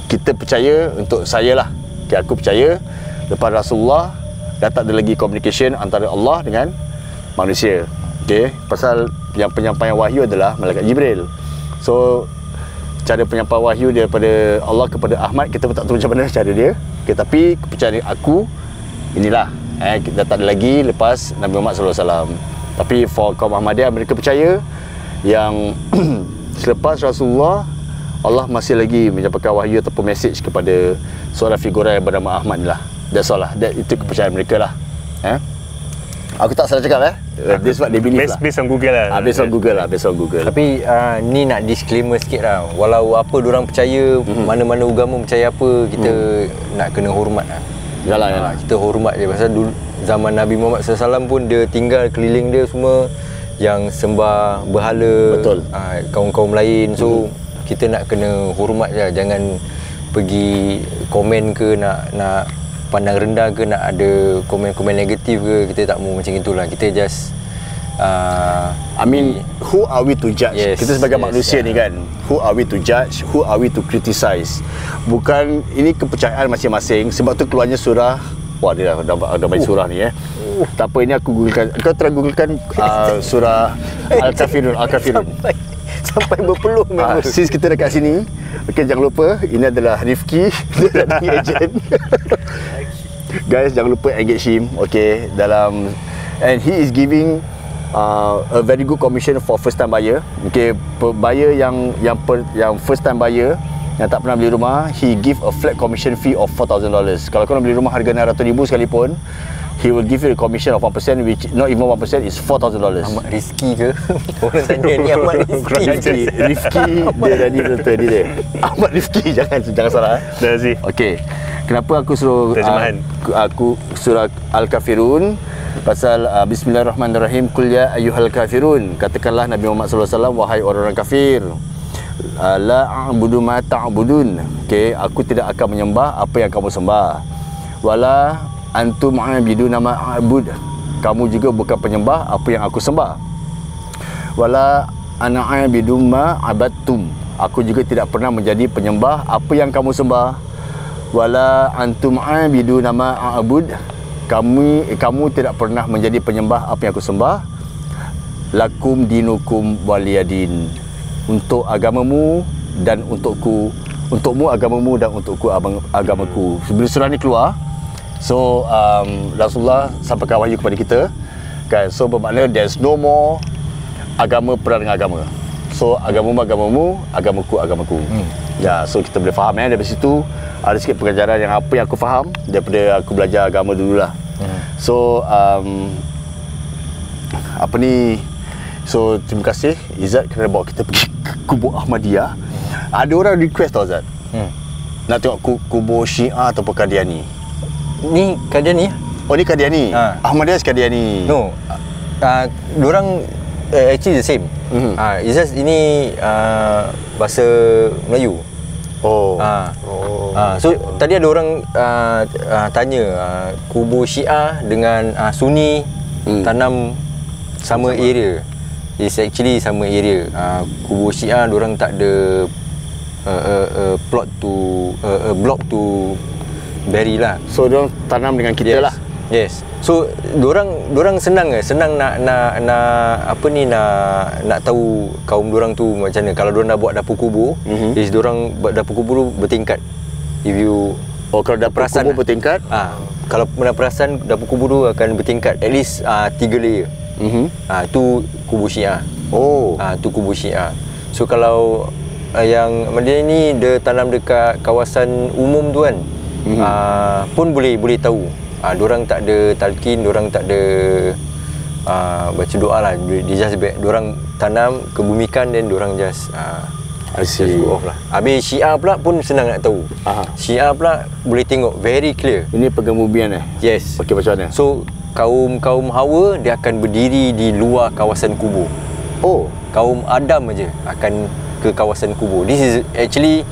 kita percaya. Untuk saya lah, okay, aku percaya lepas Rasulullah dah tak ada lagi communication antara Allah dengan manusia. Okey, pasal yang penyampaian wahyu adalah malaikat Jibril. So cara penyampaian wahyu daripada Allah kepada Ahmad, kita pun tak tahu macam mana cara dia. Okay, tapi kepercayaan aku inilah, dah tak ada lagi lepas Nabi Muhammad SAW. Tapi for kaum Ahmadiyah, mereka percaya yang selepas Rasulullah, Allah masih lagi menyampaikan wahyu ataupun message kepada seorang figura yang bernama Ahmad lah. That's all lah. Itu kepercayaan mereka lah. Aku tak salah cakap That's what they believe lah. Based on Google lah. Based on Google. Tapi ni nak disclaimer sikit lah. Walau apa diorang percaya, mana-mana agama percaya apa, kita nak kena hormat lah. Yalah. Kita hormat je. Pasal dulu zaman Nabi Muhammad SAW pun dia tinggal keliling dia semua yang sembah berhala. Betul. Kaum-kaum lain. So kita nak kena hormat je. Jangan pergi komen ke, nak pandang rendah ke, nak ada komen-komen negatif ke. Kita tak mau macam itulah. Kita just who are we to judge? Yes, kita sebagai manusia ni kan, who are we to judge? Who are we to criticize? Bukan, ini kepercayaan masing-masing. Sebab tu keluarnya surah. Wah, dia dah main surah ni Tak apa, ini aku googlekan. Kau try googlekan surah Al-Kafirun. Sampai berpeluh memang. Since kita dekat sini, okay, jangan lupa, ini adalah Rifki, dia dah agent. Guys, jangan lupa engage him, okay, dalam, and he is giving a very good commission for first time buyer. Okay, buyer yang first time buyer yang tak pernah beli rumah, he give a flat commission fee of $4,000. Kalau korang beli rumah harga RM900,000 sekalipun, he will give you a commission of 1%, which not even 1% is $4,000. Ahmad Rizki ke? Orang tanya ni Ahmad Rizki. Rifki dia dari filter dia. Ahmad Rifki, jangan salah. Dah sih. Okey. Kenapa aku suruh terjemahan? Aku surah Al-Kafirun pasal bismillahirrahmanirrahim, qul ya ayyuhal kafirun, katakanlah Nabi Muhammad SAW, wahai orang-orang kafir, la a'budu ma ta'budun. Okey, aku tidak akan menyembah apa yang kamu sembah. Wala antum a'budu nama a'bud, kamu juga bukan penyembah apa yang aku sembah. Wala ana abidu ma abattum, aku juga tidak pernah menjadi penyembah apa yang kamu sembah. Wala antum abidu nama a'bud, kamu tidak pernah menjadi penyembah apa yang aku sembah. Lakum dinukum waliyadin, untuk agamamu dan untukmu agamamu dan untukku agamaku. Bila surah ni keluar, so Rasulullah sampaikan wahyu kepada kita kan. So bermakna there's no more agama perang dengan agama. So agamamu, agamaku. Ya, so kita boleh faham dari situ ada sikit pengajaran yang apa yang aku faham daripada aku belajar agama dululah. So so terima kasih Izzat kerana bawa kita pergi ke kubur Ahmadiyah. Ada orang request tau Zat, nak tengok kubur Syiah ataupun Qadiani. Ni Qadiani? Oh ni Qadiani. Ahmadiyah Qadiani. No. Diorang actually the same. It's just ini bahasa Melayu. So tadi ada orang tanya kubur Syiah dengan Sunni tanam sama area. It's actually sama area. Kubur Syiah diorang tak ada block to bury lah. So diorang tanam dengan kita lah. Yes. So diorang senang nak tahu kaum diorang tu macam mana. Kalau diorang dah buat dapur kubur, is diorang buat dapur kubur bertingkat. If you kalau dapur kubur bertingkat, kalau pernah perasan dapur kubur tu akan bertingkat at least 3 layer. Tu kubur Syiah. Tu kubur Syiah. So kalau yang Madinah ni dia tanam dekat kawasan umum tu kan, pun boleh tahu. Diorang tak ada talqin, diorang tak ada baca doa lah. Dia just diorang tanam, kebumikan, dan diorang just go off lah. Habis Syiah pula pun senang nak tahu. Syiah pula boleh tengok very clear. Ini pengebumian Yes. Okey, macam mana? So kaum Hawa dia akan berdiri di luar kawasan kubur. Kaum Adam aja akan ke kawasan kubur. This is actually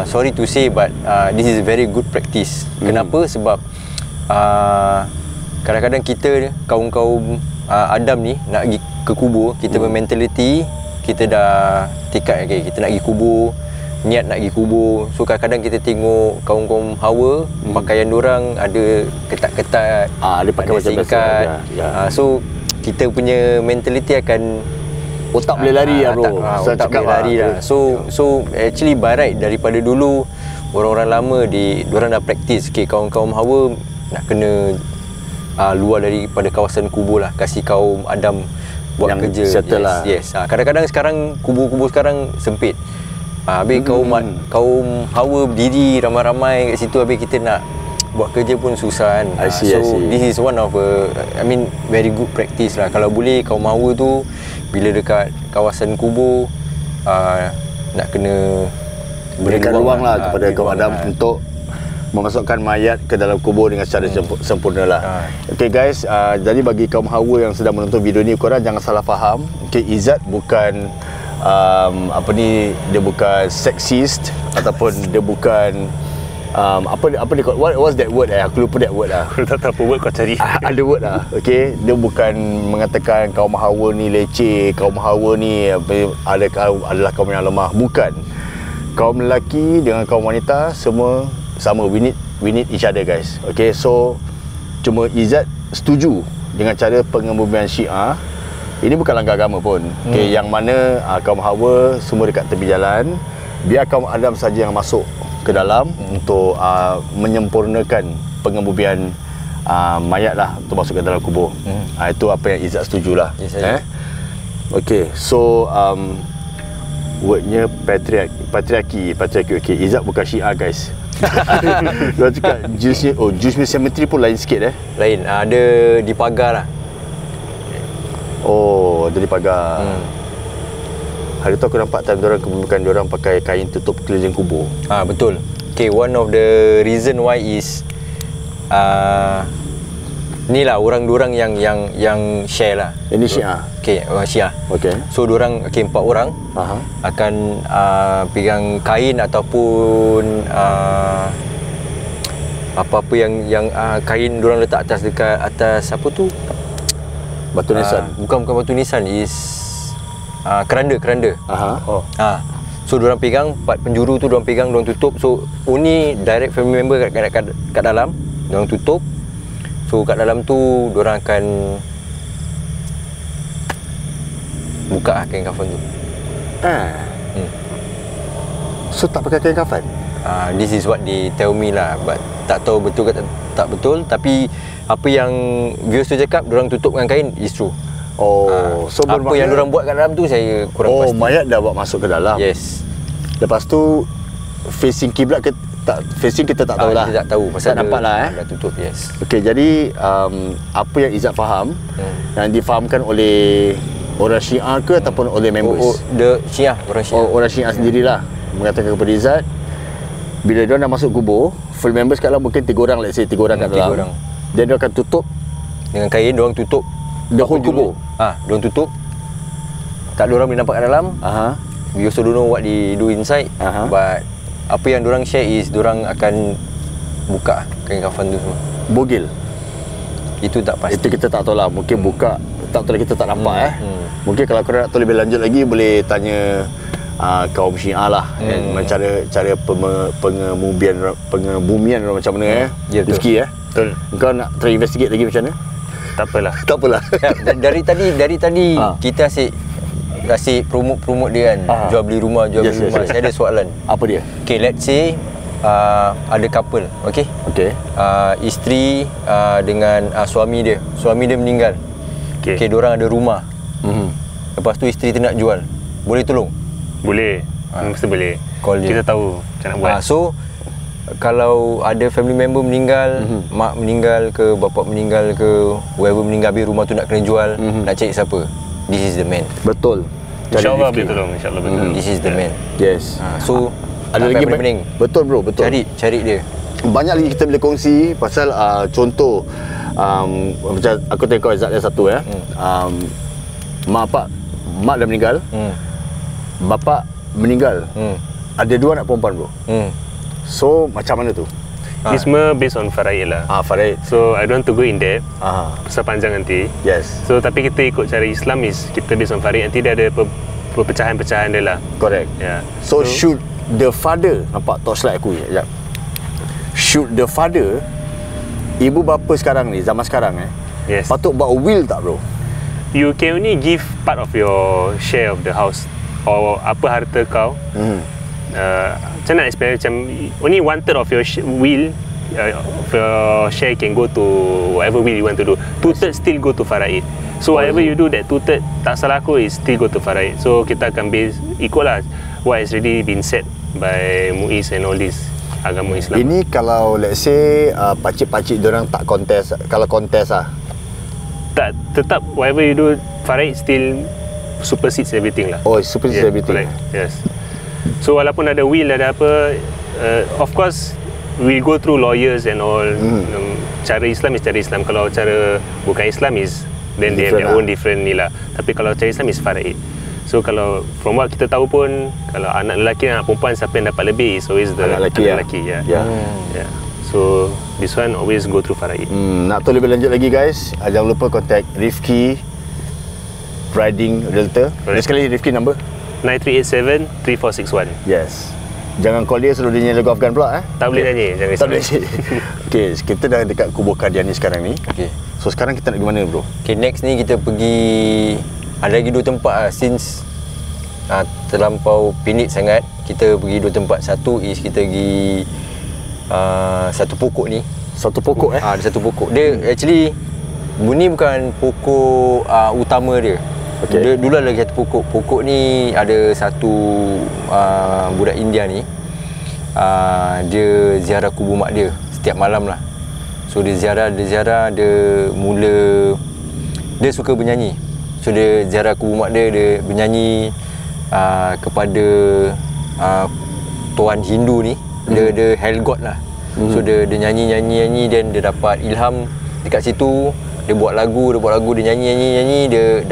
sorry to say but this is very good practice. Kenapa? Sebab kadang-kadang kita kaum Adam ni nak pergi ke kubur, kita bermentaliti kita dah tekad kita nak pergi kubur, niat nak pergi kubur. So kadang-kadang kita tengok kaum Hawa, pakaian diorang ada ketat-ketat, dia pakai ada macam singkat. So kita punya mentaliti akan otak boleh lari lah bro. Otak boleh lari lah. So actually by right daripada dulu orang-orang lama diorang dah praktis. Kaum Hawa nak kena luar daripada kawasan kubur lah, kasih kaum Adam buat yang kerja. Yes. Kadang-kadang sekarang kubur-kubur sekarang sempit. Habis kaum Hawa berdiri ramai-ramai kat situ, habis kita nak buat kerja pun susah kan. I see. This is one of very good practice lah. Kalau boleh kaum Hawa tu bila dekat kawasan kubur nak kena berikan ruang lah kepada kaum Adam untuk memasukkan mayat ke dalam kubur dengan secara sempurna lah. Okay guys, jadi bagi kaum Hawa yang sedang menonton video ni, korang jangan salah faham. Okay, Izzat bukan dia bukan sexist ataupun dia bukan what's that word aku lupa that word lah. Aku tak tahu apa word kau cari. Ada word lah. Okay, dia bukan mengatakan kaum Hawa ni leceh, kaum Hawa ni adalah kaum yang lemah. Bukan. Kaum lelaki dengan kaum wanita semua sama. We need each other guys. Okay, so cuma Izzat setuju dengan cara pengebumian Syiah. Ini bukan langgar agama pun. Okay, yang mana kaum Hawa semua dekat tepi jalan, biar kaum Adam saja yang masuk ke dalam untuk menyempurnakan pengebumian mayat lah, untuk masuk ke dalam kubur. Itu apa yang Izzat setujulah. Yes, okay, so wordnya patriarki. Okay, Izzat bukan Syiah guys. Dia cakap Juz Cemetery pun lain sikit Lain, ada di pagar lah. Ada di pagar. Hari tu aku nampak time diorang kebumikan, diorang pakai kain tutup keliling kubur. Betul. Okay, one of the reason why is ni lah orang-orang yang share lah. Ini Syiah. Okay, Syiah. Okay. So diorang 4 orang akan pegang kain ataupun apa-apa yang kain diorang letak dekat atas apa tu? Batu nisan. Bukan batu nisan, is keranda. Aha. Oh. So diorang pegang, part penjuru tu diorang pegang, diorang tutup. So only direct family member kat dalam, diorang tutup. So kat dalam tu diorang akan buka kain kafan tu. So tak pakai kain kafan? This is what they tell me lah, but tak tahu betul ke tak betul. Tapi apa yang viewers tu cakap, diorang tutup dengan kain is true. So apa yang diorang buat kat dalam tu saya kurang pasti. Mayat dah buat masuk ke dalam. Yes. Lepas tu facing kiblat ke tak, facing kita tak tahulah. Kita tak tahu pasal tak nampak lah dah tutup. Yes. Okey, jadi apa yang Izzat faham yang difahamkan oleh orang Syiah ke ataupun oleh members? The Syiah, orang Syiah. Orang Syiah sendirilah mengatakan kepada Izzat, bila dia dah masuk kubur, full members kat dalam mungkin 3 orang, let's say 3 orang kat dalam. 3 orang. Then dia akan tutup dengan kain, diorang tutup the whole kubur. Diorang tutup. Tak ada orang boleh nampak kat dalam. We also don't know what they do inside. But apa yang diorang share is diorang akan buka kain kafan tu semua. Bogil. Itu tak pasti. Itu kita tak tahu lah. Mungkin buka, tak tahu, kita tak nampak Mungkin kalau korang nak tahu lebih lanjut lagi, boleh tanya kaum Syiah lah cara pengebumian orang macam mana Rifki Betul. Kau nak try investigate lagi macam mana? Tak apalah. Tak apalah. Dari tadi kita asyik promote dia kan. Jual beli rumah. Saya ada soalan. Apa dia? Okay, let's say ada couple, okay? Isteri dengan suami dia meninggal. Okay, diorang ada rumah. Lepas tu isteri tu nak jual, boleh tolong? Boleh. Mesti boleh. Call dia. Kita tahu macam nak buat. So kalau ada family member meninggal, mak meninggal ke, bapak meninggal ke, whoever meninggal, habis rumah tu nak kena jual, nak cari siapa? This is the man. Betul. InsyaAllah boleh tolong. InsyaAllah boleh tolong. This is the man. Yes. So ada lagi pening. Betul bro, betul. Cari dia. Banyak lagi kita boleh kongsi pasal contoh macam aku tengok Izzat dia satu mak dah meninggal. Bapak meninggal. Ada 2 anak perempuan bro. So macam mana tu? Ni semua based on faraid lah. Faraid. So I don't want to go in depth. Pasal panjang nanti. Yes. So tapi kita ikut cara Islam is kita based on faraid. Nanti dia ada perpecahan-pecahan dia lah. Correct. So should the father, nampak torchlight aku sekejap. Should the father, ibu bapa sekarang ni, zaman sekarang Yes. patut buat will tak bro? You can only give part of your share of the house or apa harta kau. Macam nak explain, macam only 1/3 of your will of your share can go to whatever will you want to do. 2/3 still go to faraid. So whatever you do, that 2/3 tak salah aku is still go to faraid. So kita akan base ikut lah what has already been said by Muiz and all this agama Islam. Ini kalau let's say pakcik-pakcik diorang tak contest, kalau contest tak, tetap whatever you do, faraid still supersedes everything lah. Supersedes everything. Correct. Yes. So walaupun ada will, ada apa, of course we go through lawyers and all. Cara Islam is cara Islam. Kalau cara bukan Islam is then they have their own different ni lah. Tapi kalau cara Islam is faraid. So kalau from what kita tahu pun, kalau anak lelaki dan anak perempuan, siapa yang dapat lebih is always the anak lelaki. So this one always go through faraid. Nak tahu lebih lanjut lagi guys, jangan lupa contact Rifki Riding Realtor. Sekali Rifki number 9387-3461. Yes. Jangan call dia suruh dia nyanyi lagu Afghan pula Tak boleh nyanyi, jangan tak boleh. Okay, kita dah dekat kubur Qadiani sekarang ni. Okay. So sekarang kita nak pergi mana bro? Okay, next ni kita pergi, ada lagi 2 tempat lah. Since terlampau pinit sangat, kita pergi 2 tempat. Satu is kita pergi satu pokok ni. Satu pokok Ada satu pokok. Dia actually ni bukan pokok utama dia. Dia dulu ada lagi satu pokok. Pokok ni ada satu budak India ni. Dia ziarah kubur mak dia setiap malam lah. So dia ziarah, dia suka bernyanyi. So dia ziarah kubur mak dia bernyanyi kepada Tuan Hindu ni. Dia hell god lah. So dia nyanyi dan dia dapat ilham dekat situ. Dia buat lagu, dia nyanyi, dia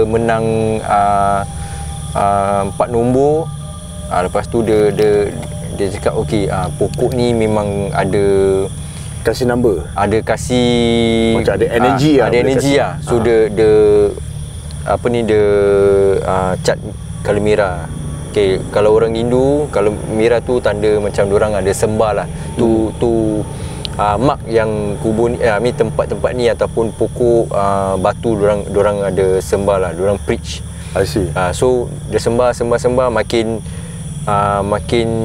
menang 4 nombor. Lepas tu dia Dia cakap okey, pokok ni memang ada Kasih number. ada kasih Macam ada energy lah, ada boleh energy kasih. lah. So the apa ni, the cat colour merah. Okay, kalau orang Hindu, kalau merah tu tanda macam diorang ada sembah lah. Tu mark yang kubur ni, tempat-tempat ni ataupun pokok, batu diorang ada sembah lah, diorang preach. I see. So dia sembah makin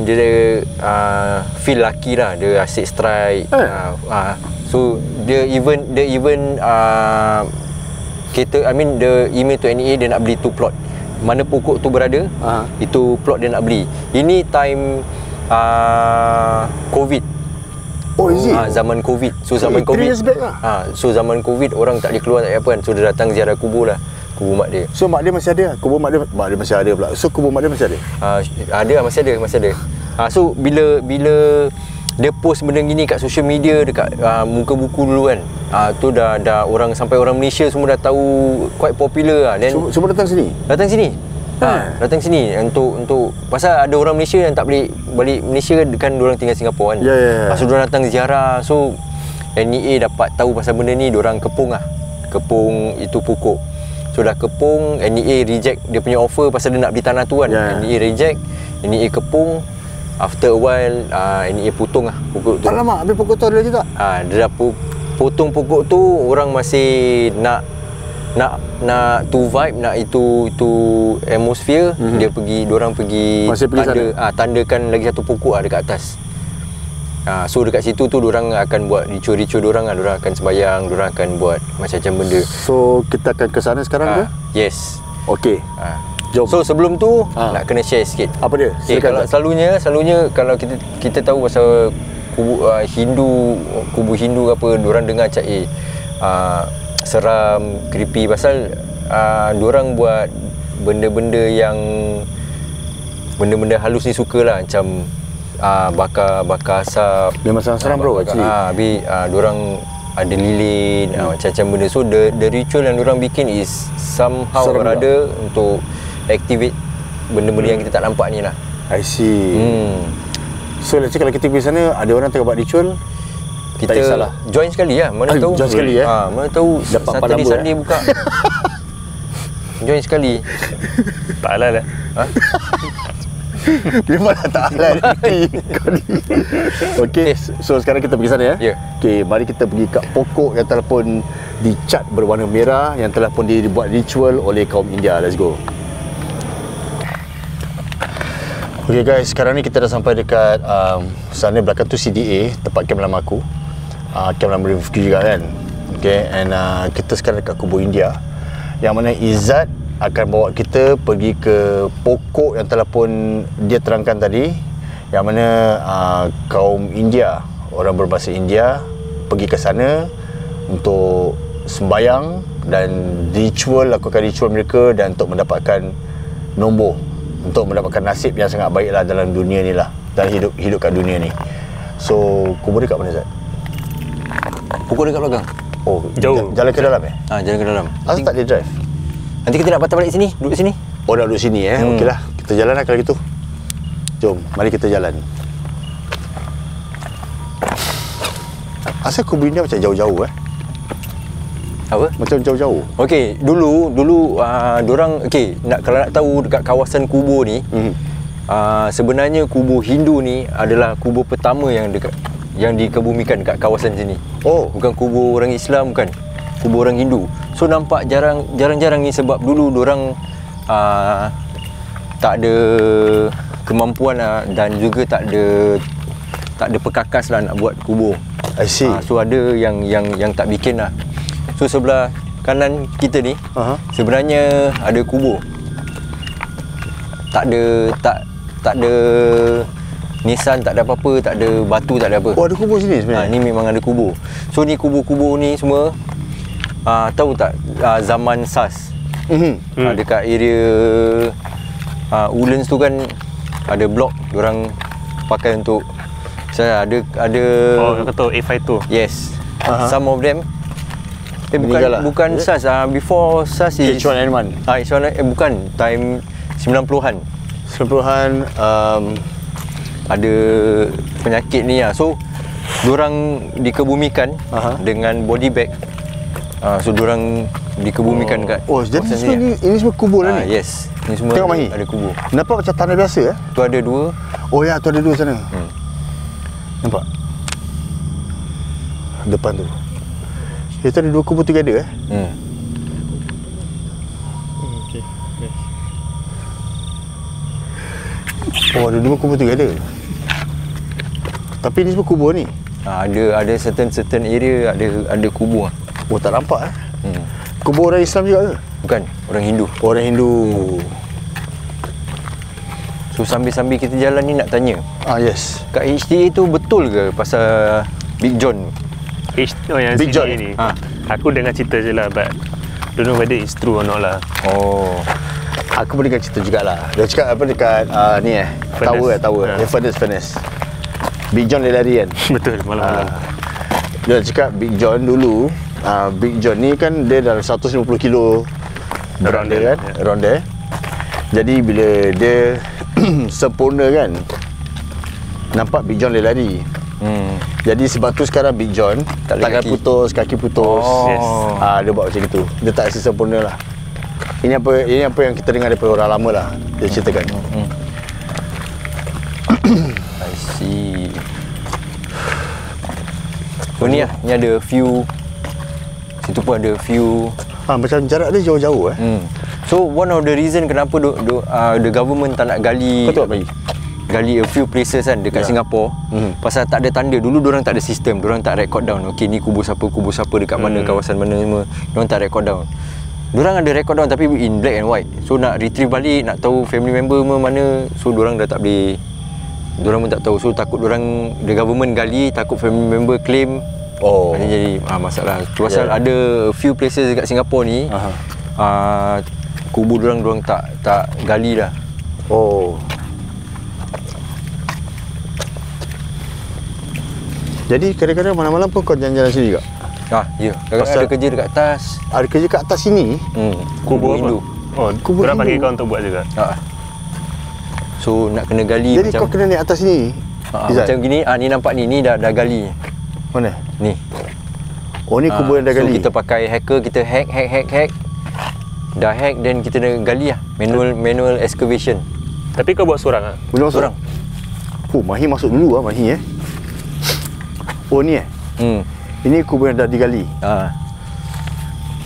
dia feel lucky lah, dia asyik strike. So dia even the email to NEA, dia nak beli tu plot. Mana pokok tu berada, itu plot dia nak beli. Ini time COVID. Oh, is it? Zaman COVID. So zaman 3 COVID. years back lah. So zaman COVID orang tak boleh keluar, tak boleh apa kan. So dia datang ziarah kubur lah, kubur mak dia. So mak dia masih ada? Kubur mak dia masih ada pula. So kubur mak dia masih ada? Masih ada. So bila dia post benda gini kat social media, dekat muka buku dulu kan, tu dah orang, sampai orang Malaysia semua dah tahu, quite popular lah. Then Semua datang sini? datang sini untuk pasal ada orang Malaysia yang tak boleh balik Malaysia kan, diorang tinggal Singapura kan. So diorang datang ziarah. So NEA dapat tahu pasal benda ni, diorang kepung itu pokok. So dah kepung, NEA reject dia punya offer pasal dia nak beli tanah tu kan. NEA reject, NEA kepung. After a while NEA potong lah pokok tu. Alamak, habis pokok tu ada lagi tak? Dia dah potong pokok tu. Orang masih nak tu vibe, nak itu atmosphere. Diorang pergi Masih pergi tandakan lagi satu pokok dekat atas. So dekat situ tu diorang akan buat ritual diorang lah. Diorang akan sembahyang, diorang akan buat macam-macam benda. So kita akan ke sana sekarang ke? Yes. Okey. Jom. So sebelum tu nak kena share sikit. Apa dia? Kalau selalunya kalau kita tahu pasal kubu Hindu ke apa, diorang dengar macam seram, creepy pasal diorang buat benda-benda halus ni sukalah, macam bakar asap. Memang seram bro actually. Habis diorang ada lilin, macam-macam benda. So the ritual yang diorang bikin is somehow or other untuk activate benda-benda yang kita tak nampak ni lah. I see. So let's say kalau kita pergi sana, ada orang tengah buat ritual, kita tak kisahlah, join sekali lah. Mana tahu join sekali mana tahu dapat Saturday Sunday buka. Join sekali. Tak halal lah. Memang tak halal. Okey, so sekarang kita pergi sana ya. Okey, mari kita pergi kat pokok yang telah pun dicat berwarna merah, yang telah pun dibuat ritual oleh kaum India. Let's go. Okay guys, sekarang ni kita dah sampai dekat sana belakang tu CDA, tempat camp lama aku, camp lama Rifki juga kan. Okay, and kita sekarang dekat kubur India, yang mana Izzat akan bawa kita pergi ke pokok yang telah pun dia terangkan tadi, yang mana kaum India, orang berbahasa India pergi ke sana untuk sembayang dan lakukan ritual mereka, dan untuk mendapatkan nombor, untuk mendapatkan nasib yang sangat baiklah dalam dunia ni lah, dalam hidup kat dunia ni. So kubur dekat mana Zat? Pokok dekat belakang. Oh, jauh. Jalan ke dalam Jalan ke dalam. Asal tak dia drive? Nanti kita nak patah balik sini, duduk sini. Oh, nak duduk sini Okeylah, kita jalan lah kalau gitu. Jom, mari kita jalan. Asal kubur India macam jauh-jauh Apa? Macam jauh-jauh. Okey, dulu diorang kalau nak tahu dekat kawasan kubur ni, sebenarnya kubur Hindu ni adalah kubur pertama yang dikebumikan dekat kawasan sini. Bukan kubur orang Islam, bukan. Kubur orang Hindu. So nampak jarang-jarang ni sebab dulu diorang tak ada kemampuan dan juga tak ada perkakas lah nak buat kubur. I see. So ada yang tak bikin lah. So sebelah kanan kita ni sebenarnya ada kubur. Tak ada nisan, tak ada apa-apa, tak ada batu, tak ada apa. Oh, ada kubur sini sebenarnya. Ni memang ada kubur. So ni kubur-kubur ni semua tahu tak zaman SARS. Dekat area Woodlands tu kan ada blok diorang pakai untuk saya ada kau tahu A52. Yes. Some of them bukan SARS, before SARS is H1N1. H1N1 bukan, time 90-an. 90-an ada penyakit ni lah. So diorang dikebumikan dengan body bag. So diorang dikebumikan kat Oh, jadi kawasan semua sini. ini semua kubur lah ni? Yes, ni semua Tengok Mahi. ada kubur. Nampak macam tanah biasa Tu ada 2. Oh ya, tu ada 2 sana. Nampak? Depan tu. Itu ada 2 kubur together Okay. Nice. Oh, ada 2 kubur together. Tapi ni semua kubur ni. Ada certain area ada kubur. Oh, tak nampak Kubur orang Islam juga ke? Bukan, orang Hindu. Orang Hindu. So sambil-sambil kita jalan ni nak tanya, Yes. kat HTA tu betul ke pasal Big John? Oh, yang Big John. sini ni. Aku dengar cerita je lah, but don't know whether it's true or not lah. Oh, Aku pun dengar cerita jugalah. Dia cakap apa dekat ni Furnace. Tower. Furnace. Big John dia lari kan. Betul, malam-malam. Dia cakap Big John dulu, Big John ni kan dia dalam 150 kilo Around dia there, kan, around there. Jadi bila dia sempurna kan, nampak Big John dia lari. Jadi sebab tu sekarang Big John Tak boleh tangan kaki. putus, kaki putus. Yes. Dia buat macam itu. Dia tak rasa sempurna lah. Ini apa yang kita dengar daripada orang lama lah. Dia ceritakan. I see. So ni lah, ni ada view. Situ pun ada view. Macam jarak dia jauh-jauh So one of the reason kenapa the government tak nak gali Kau tengok bagi. gali a few places kan dekat Singapore, pasal tak ada tanda. Dulu diorang tak ada sistem, diorang tak record down. Okey, ni kubur siapa dekat mana, kawasan mana semua. Diorang tak record down. Diorang ada record down tapi in black and white. So nak retrieve balik, nak tahu family member mana, so diorang dah tak boleh. Diorang pun tak tahu. So takut diorang, the government gali, takut family member claim. Oh. Jadi masalah. Tu pasal ada a few places dekat Singapore ni, kubur diorang tak gali dah. Oh. Jadi kadang-kadang malam-malam pun kau jalan-jalan sini juga? Ya. Kadang-kadang ada kerja dekat atas. Ada kerja kat atas sini? Kubur Hindu. Oh, Kubur korang panggil Hindu. kau untuk buat juga. So nak kena gali. Jadi kau kena naik atas sini? Izzat? Macam gini, ni nampak ni dah gali. Mana? Ni. Oh, ni kubur yang dah gali? So kita pakai hacker, kita hack. Dah hack, then kita dah gali lah. Manual excavation. Tapi kau buat seorang lah? Boleh masuk? Seorang. Oh, Mahi masuk dulu lah Mahi Oh, ni Ini kubur yang dah digali?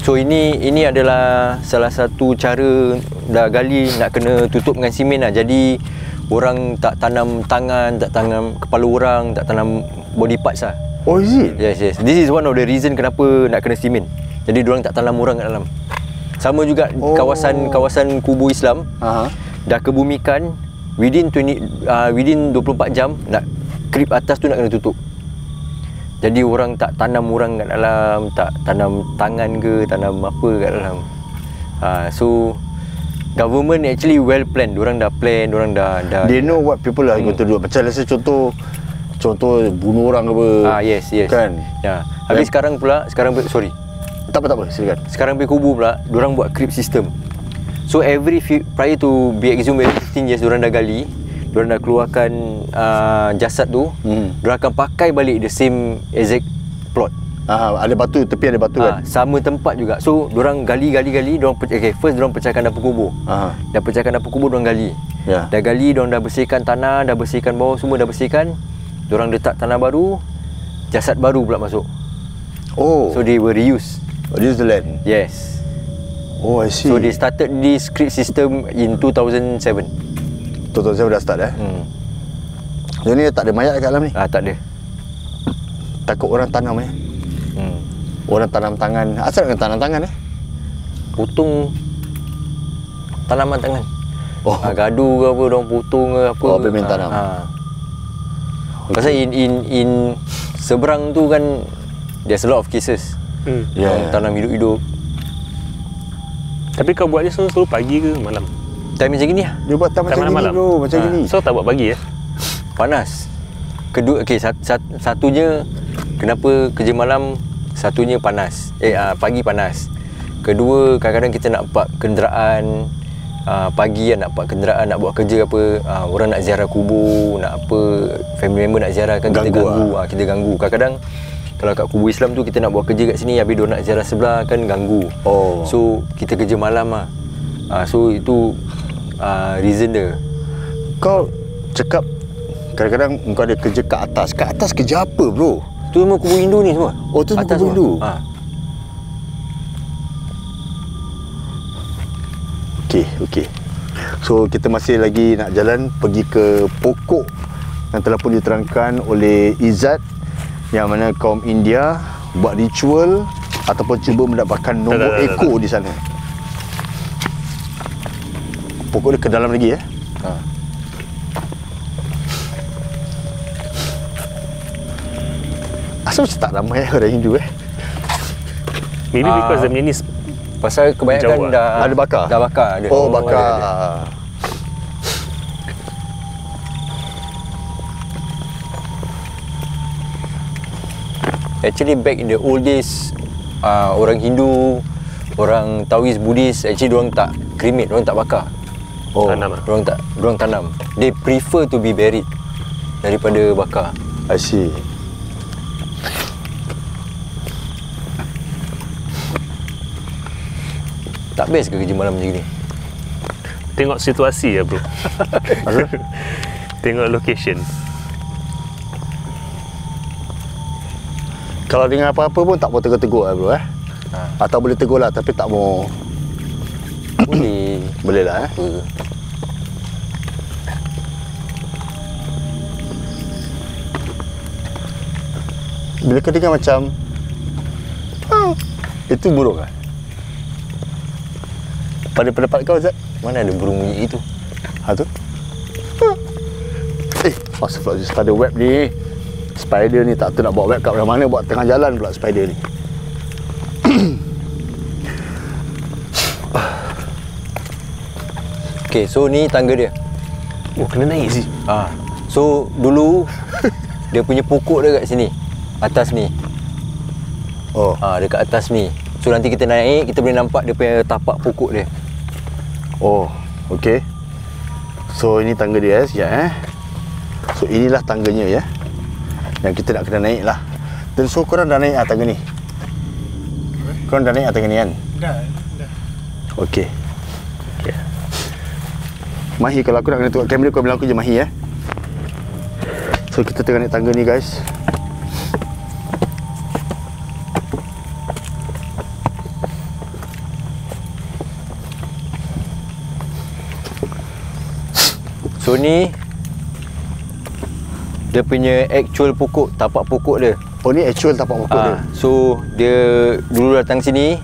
So ini adalah salah satu cara dah gali, nak kena tutup dengan simen lah. Jadi orang tak tanam tangan, tak tanam kepala orang, tak tanam body parts lah. Oh, is it? Yes. This is one of the reason kenapa nak kena simen. Jadi diorang tak tanam orang kat dalam. Sama juga kawasan kubur Islam. Dah kebumikan within 24 jam nak krip atas tu nak kena tutup. Jadi orang tak tanam orang kat dalam, tak tanam tangan ke, tanam apa kat dalam. So government actually well planned. Diorang dah plan, diorang dah They know what people are going to do. Macam let's say contoh bunuh orang ke apa. Yes. Kan? Ya. Habis sekarang sorry. Tak apa, silakan. Sekarang pergi kubur pula, diorang buat creep system. So prior to be exhumed every 15 years, diorang dah gali, diorang dah keluarkan jasad tu, diorang akan pakai balik the same exact plot. Ada batu, tepi ada batu kan? Sama tempat juga. So diorang gali, diorang first diorang pecahkan dapur kubur. Dah pecahkan dapur kubur, diorang gali. Dah gali, diorang dah bersihkan tanah, dah bersihkan bawah, semua dah bersihkan. Diorang letak tanah baru, jasad baru pula masuk. Oh. So they will reuse. Reuse the land? Yes. Oh, I see. So they started this creep system in 2007. Saya dah start Jadi tak ada mayat kat dalam ni? Tak ada. Takut orang tanam Orang tanam tangan. Asal dengan tanam tangan Potong tanaman tangan. Oh. Gaduh ke apa, orang potong ke apa. Oh, pemain tanam. Pasal in seberang tu kan there's a lot of cases. Orang tanam hidup-hidup. Tapi kau buat je selalu pagi ke malam? Time macam gini lah. Dia buat time macam gini malam-malam? bro. Macam gini. So tak buat pagi Panas. Kedua, satunya kenapa kerja malam, satunya panas. Pagi panas. Kedua, kadang-kadang kita nak park kenderaan, pagi nak buat kenderaan, nak buat kerja apa, orang nak ziarah kubur, nak apa, family member nak ziarah kan, kita ganggu. Kita ganggu. Kadang-kadang kalau kat kubur Islam tu kita nak buat kerja kat sini, habis diorang nak ziarah sebelah kan, ganggu. So kita kerja malam lah. So itu reason dia. Kau cakap kadang-kadang kau ada kerja kat atas. Kat atas kerja apa bro? Tu semua kubur Hindu ni semua. Oh tu semua kubur Hindu? Okey. So kita masih lagi nak jalan pergi ke pokok yang telah pun diterangkan oleh Izzat, yang mana kaum India buat ritual ataupun cuba mendapatkan nombor ekor di sana. Pokok dia ke dalam lagi Asal macam tak ramai orang Hindu Maybe because the ni pasal kebanyakan dah ada bakar. Dah bakar ada. Bakar. Ada. Actually back in the old days, orang Hindu, orang Taoist, Buddhist, actually diorang tak cremate, diorang tak bakar. Tanam Diorang tanam. They prefer to be buried daripada bakar. I see. Tak best ke kerja malam macam ni? Tengok situasi ya bro. Tengok location. Kalau dengar apa-apa pun tak mau tegur-tegur bro Atau boleh tegur lah tapi tak mau. Boleh. Boleh lah Bila kau dengar macam itu burung pada pendapat kau Zat? Mana ada burung bunyi itu? Tu Astagfirullahaladzim, spider web ni. Spider ni tak tahu nak bawa web kat mana, buat tengah jalan pula spider ni. Okay, so ni tangga dia. Oh, kena naik sih. So dulu dia punya pokok dia kat sini, atas ni. Dekat atas ni. So nanti kita naik, kita boleh nampak dia punya tapak pokok dia. Okey. So ini tangga dia sekejap So inilah tangganya yang kita nak kena naik lah. Dan so korang dah naik tangga ni? Korang dah naik tangga ni kan? Dah. Okey. Mahi, kalau aku nak kena tengok kamera, kau bilang aku je Mahi So kita tengah naik tangga ni guys. So ni dia punya actual pokok, tapak pokok dia. Ni actual tapak pokok dia. So dia dulu datang sini,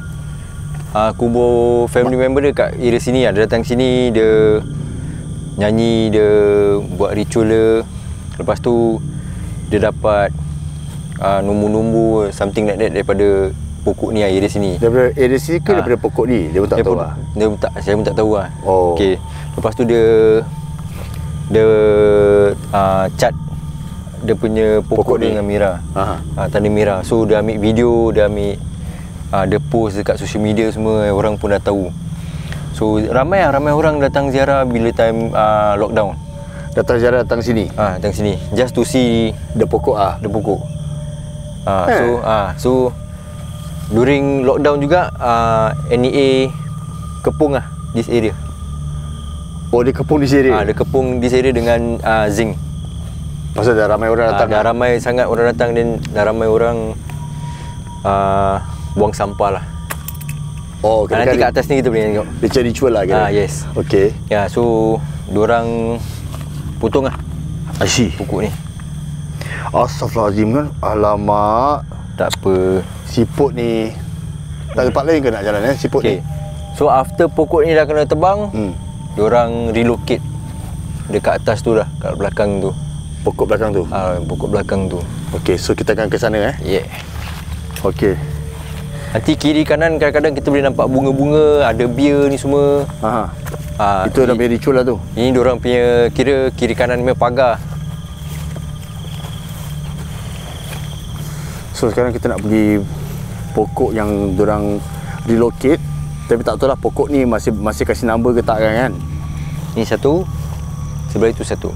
kubur family member dia kat area sini. Dia datang sini, dia nyanyi, dia buat ritual dia. Lepas tu dia dapat nombor-nombor something like that daripada pokok ni, area sini. Daripada area sini ke daripada pokok ni? Dia pun tak tahu lah. Saya pun tak tahu lah. Okay. Lepas tu dia cat dia punya pokok dia dengan merah. Tanda merah. So dia ambil video, dia ambil dia post dekat social media semua, orang pun dah tahu. So ramai orang datang ziarah bila time lockdown. Datang sini. Datang sini just to see the pokok the pokok. So during lockdown juga NEA kepung this area. Dia kepung di sini. Dia kepung di sini dengan zinc. Pasal dah ramai orang datang. Dah ramai sangat orang datang, dan dah ramai orang buang sampah lah. Nanti kat atas ni kita boleh tengok. Dia cari ritual lah kan? Yes. Okay. So diorang potong I see. pokok ni. Astagfirullahaladzim kan. Alamak. Tak apa. Siput ni tak tempat lain ke nak jalan siput ni? So after pokok ni dah kena tebang, diorang relocate dekat atas tu dah, kat belakang tu. Pokok belakang tu? Pokok belakang tu. Okay, so kita akan ke sana Yeah. Okay. Nanti kiri kanan kadang-kadang kita boleh nampak bunga-bunga, ada bia ni semua. Itu dah punya ritual lah tu. Ini diorang punya, kira kiri kanan punya pagar. So sekarang kita nak pergi pokok yang diorang relocate. Tapi tak tahu lah pokok ni masih kasih number ke tak kan? Ni satu, sebelah itu satu.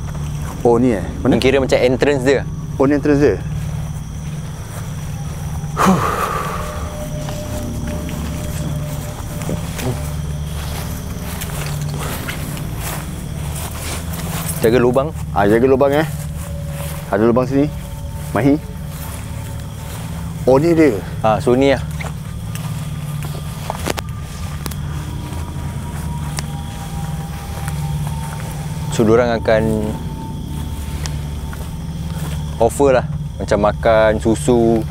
Oh ni Mana? Ni kira macam entrance dia. Oh ni entrance dia. Jaga lubang. Jaga lubang Ada lubang sini. Mahi. Oh ni dia. So ni lah. So diorang akan offer lah macam makan, susu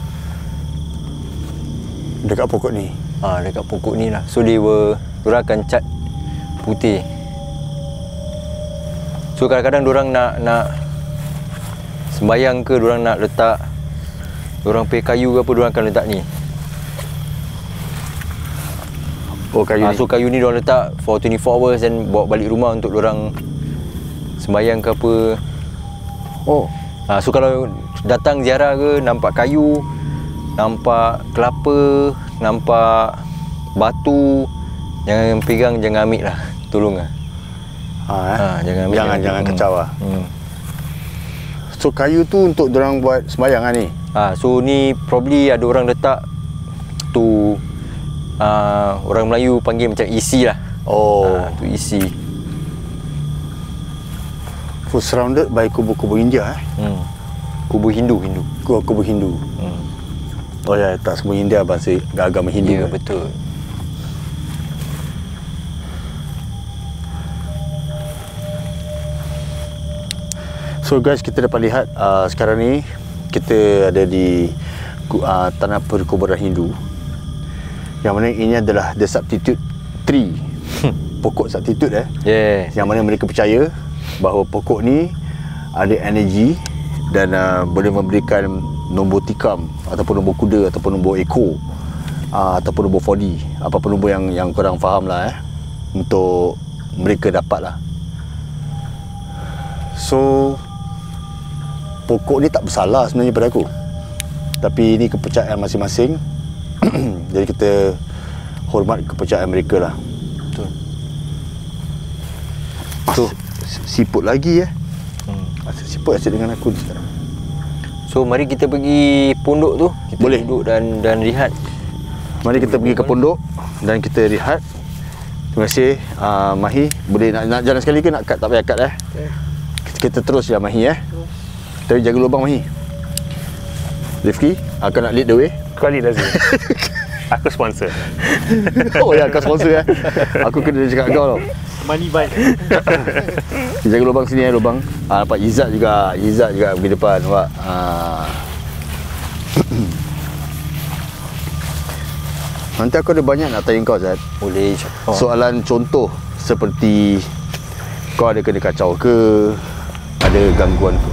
dekat pokok ni. Dekat pokok ni lah. So diorang akan cat putih. So kadang-kadang diorang nak sembayang ke, diorang nak letak, diorang pay kayu ke apa, diorang akan letak ni. Oh kayu ni. So kayu ni diorang letak for 24 hours dan bawa balik rumah untuk diorang sembayang ke apa. Oh. So kalau datang ziarah ke, nampak kayu, nampak kelapa, nampak batu, jangan pegang, jangan ambil lah. Tolong lah. Jangan ambil. Jangan kacau lah. So kayu tu untuk diorang buat sembayang lah ni. So ni probably ada orang letak tu, orang Melayu panggil macam isi lah. Tu isi. So surrounded by kubu-kubu India Kubu Hindu. Kubu Hindu. Oh ya, tak semua India bangsa agama Hindu. Ya, betul. So guys, kita dapat lihat sekarang ni kita ada di tanah perkuburan Hindu. Yang mana ini adalah the substitute tree. Pokok substitute Yes. Yang mana mereka percaya bahawa pokok ni ada energi dan boleh memberikan nombor tikam ataupun nombor kuda ataupun nombor ekor ataupun nombor 4D, apa-apa nombor yang korang faham lah untuk mereka dapat lah. So pokok ni tak bersalah sebenarnya pada aku, tapi ini kepercayaan masing-masing. Jadi kita hormat kepercayaan mereka lah. Betul. So siput lagi siput asyik dengan aku sekarang. So mari kita pergi pondok tu. Kita boleh duduk dan rehat. Mari kita pergi ke pondok dan kita rehat. Terima kasih Mahi. Boleh nak jalan sekali ke nak cut? Tak payah cut Kita terus je Mahi Tapi jaga lubang Mahi. Rifki akan nak lead the way. Kau lead Lazim. Aku sponsor. Oh ya, kau sponsor Aku kena cakap kau tau. Money buy. Jaga lubang sini lubang. Nampak Izzat juga pergi depan nampak. Nanti aku ada banyak nak tanya kau Zat. Boleh. Soalan contoh seperti kau ada kena kacau ke, ada gangguan ke?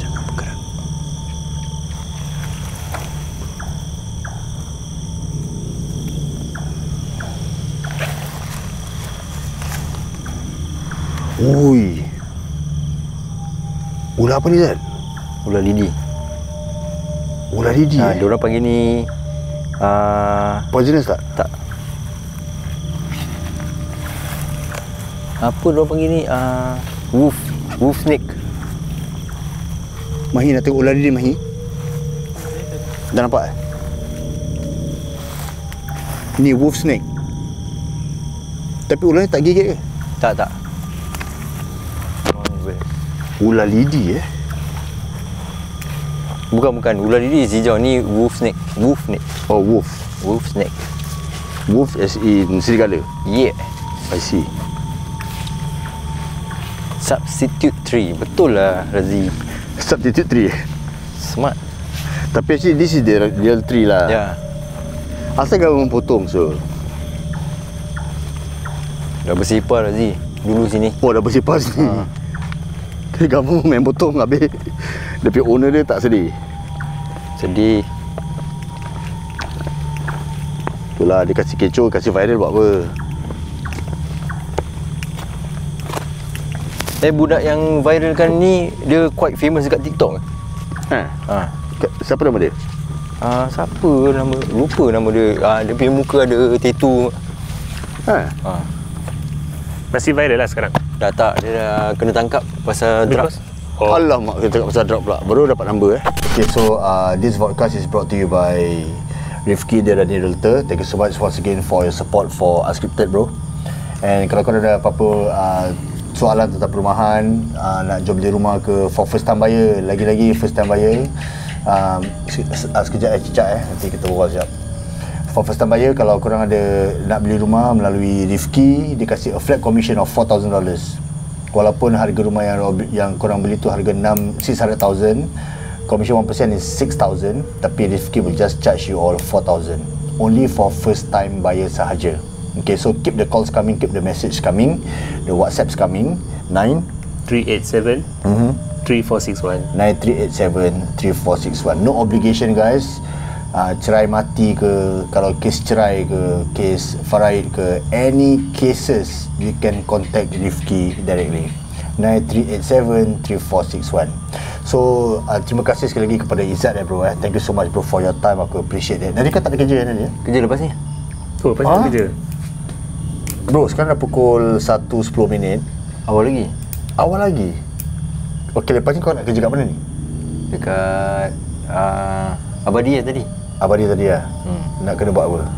Jangan bergerak. Ui. Ular apa ni Zat? Ular lidi. Ular lidi Diorang panggil ni poisonous tak? tak. Apa diorang panggil ni? Wolf snake. Mahi nak tengok ular lidi Mahi? Dah nampak Ni wolf snake. Tapi ular ni tak gigit ke? Tak. Ular lidi Bukan. Ular lidi hijau. Ni wolf snake. Oh wolf Snake. Wolf as in serigala. Yeah. I see. Substitute tree. Betul lah Razi. Substitute tree. Smart. Tapi actually this is the real tree lah. Ya. Asal government potong so? Dah bersepah Razi. Dulu sini. Oh dah bersepah sini. Kira government main potong habis. Dia punya owner dia tak sedih. Sedih. Itulah dia kasih kecoh, kasih viral buat apa? Budak yang viralkan ni dia quite famous dekat TikTok. Siapa nama dia? Siapa nama? Lupa nama dia. Dia punya muka ada tattoo. Masih viral lah sekarang. Dah tak, dia dah kena tangkap pasal drugs. Alamak, kita tengok pasal drop pula. Baru dapat number Okay, so this podcast is brought to you by Rifki Derani Realtor. Thank you so much once again for your support for Unscripted, bro. And kalau korang ada apa-apa soalan tentang perumahan, nak jual beli rumah ke, for first time buyer, lagi-lagi first time buyer, sekejap cicak nanti kita berbual sekejap. For first time buyer, kalau korang ada nak beli rumah melalui Rifki, dia kasih a flat commission of $4,000. Walaupun harga rumah yang korang beli tu harga 600,000, commission 1% is 6,000, tapi Rifki will just charge you all 4,000 only for first time buyer sahaja. Okay, so keep the calls coming, keep the message coming, the WhatsApps coming. 9387 3461 9387 3461. No obligation, guys. Cerai mati ke, kalau kes cerai ke, kes faraid ke, any cases, you can contact Rifki directly. 9387 3461. So terima kasih sekali lagi kepada Izzat bro. Thank you so much bro for your time, aku appreciate that. Nanti kau tak ada kerja nanti? Kerja lepas ni? Lepas ni kerja. Bro, sekarang dah pukul 1:10. Awal lagi? Awal lagi? Okey, lepas ni kau nak kerja kat mana ni? Dekat Abadi tadi. Abadi tadi lah? Nak kena buat apa?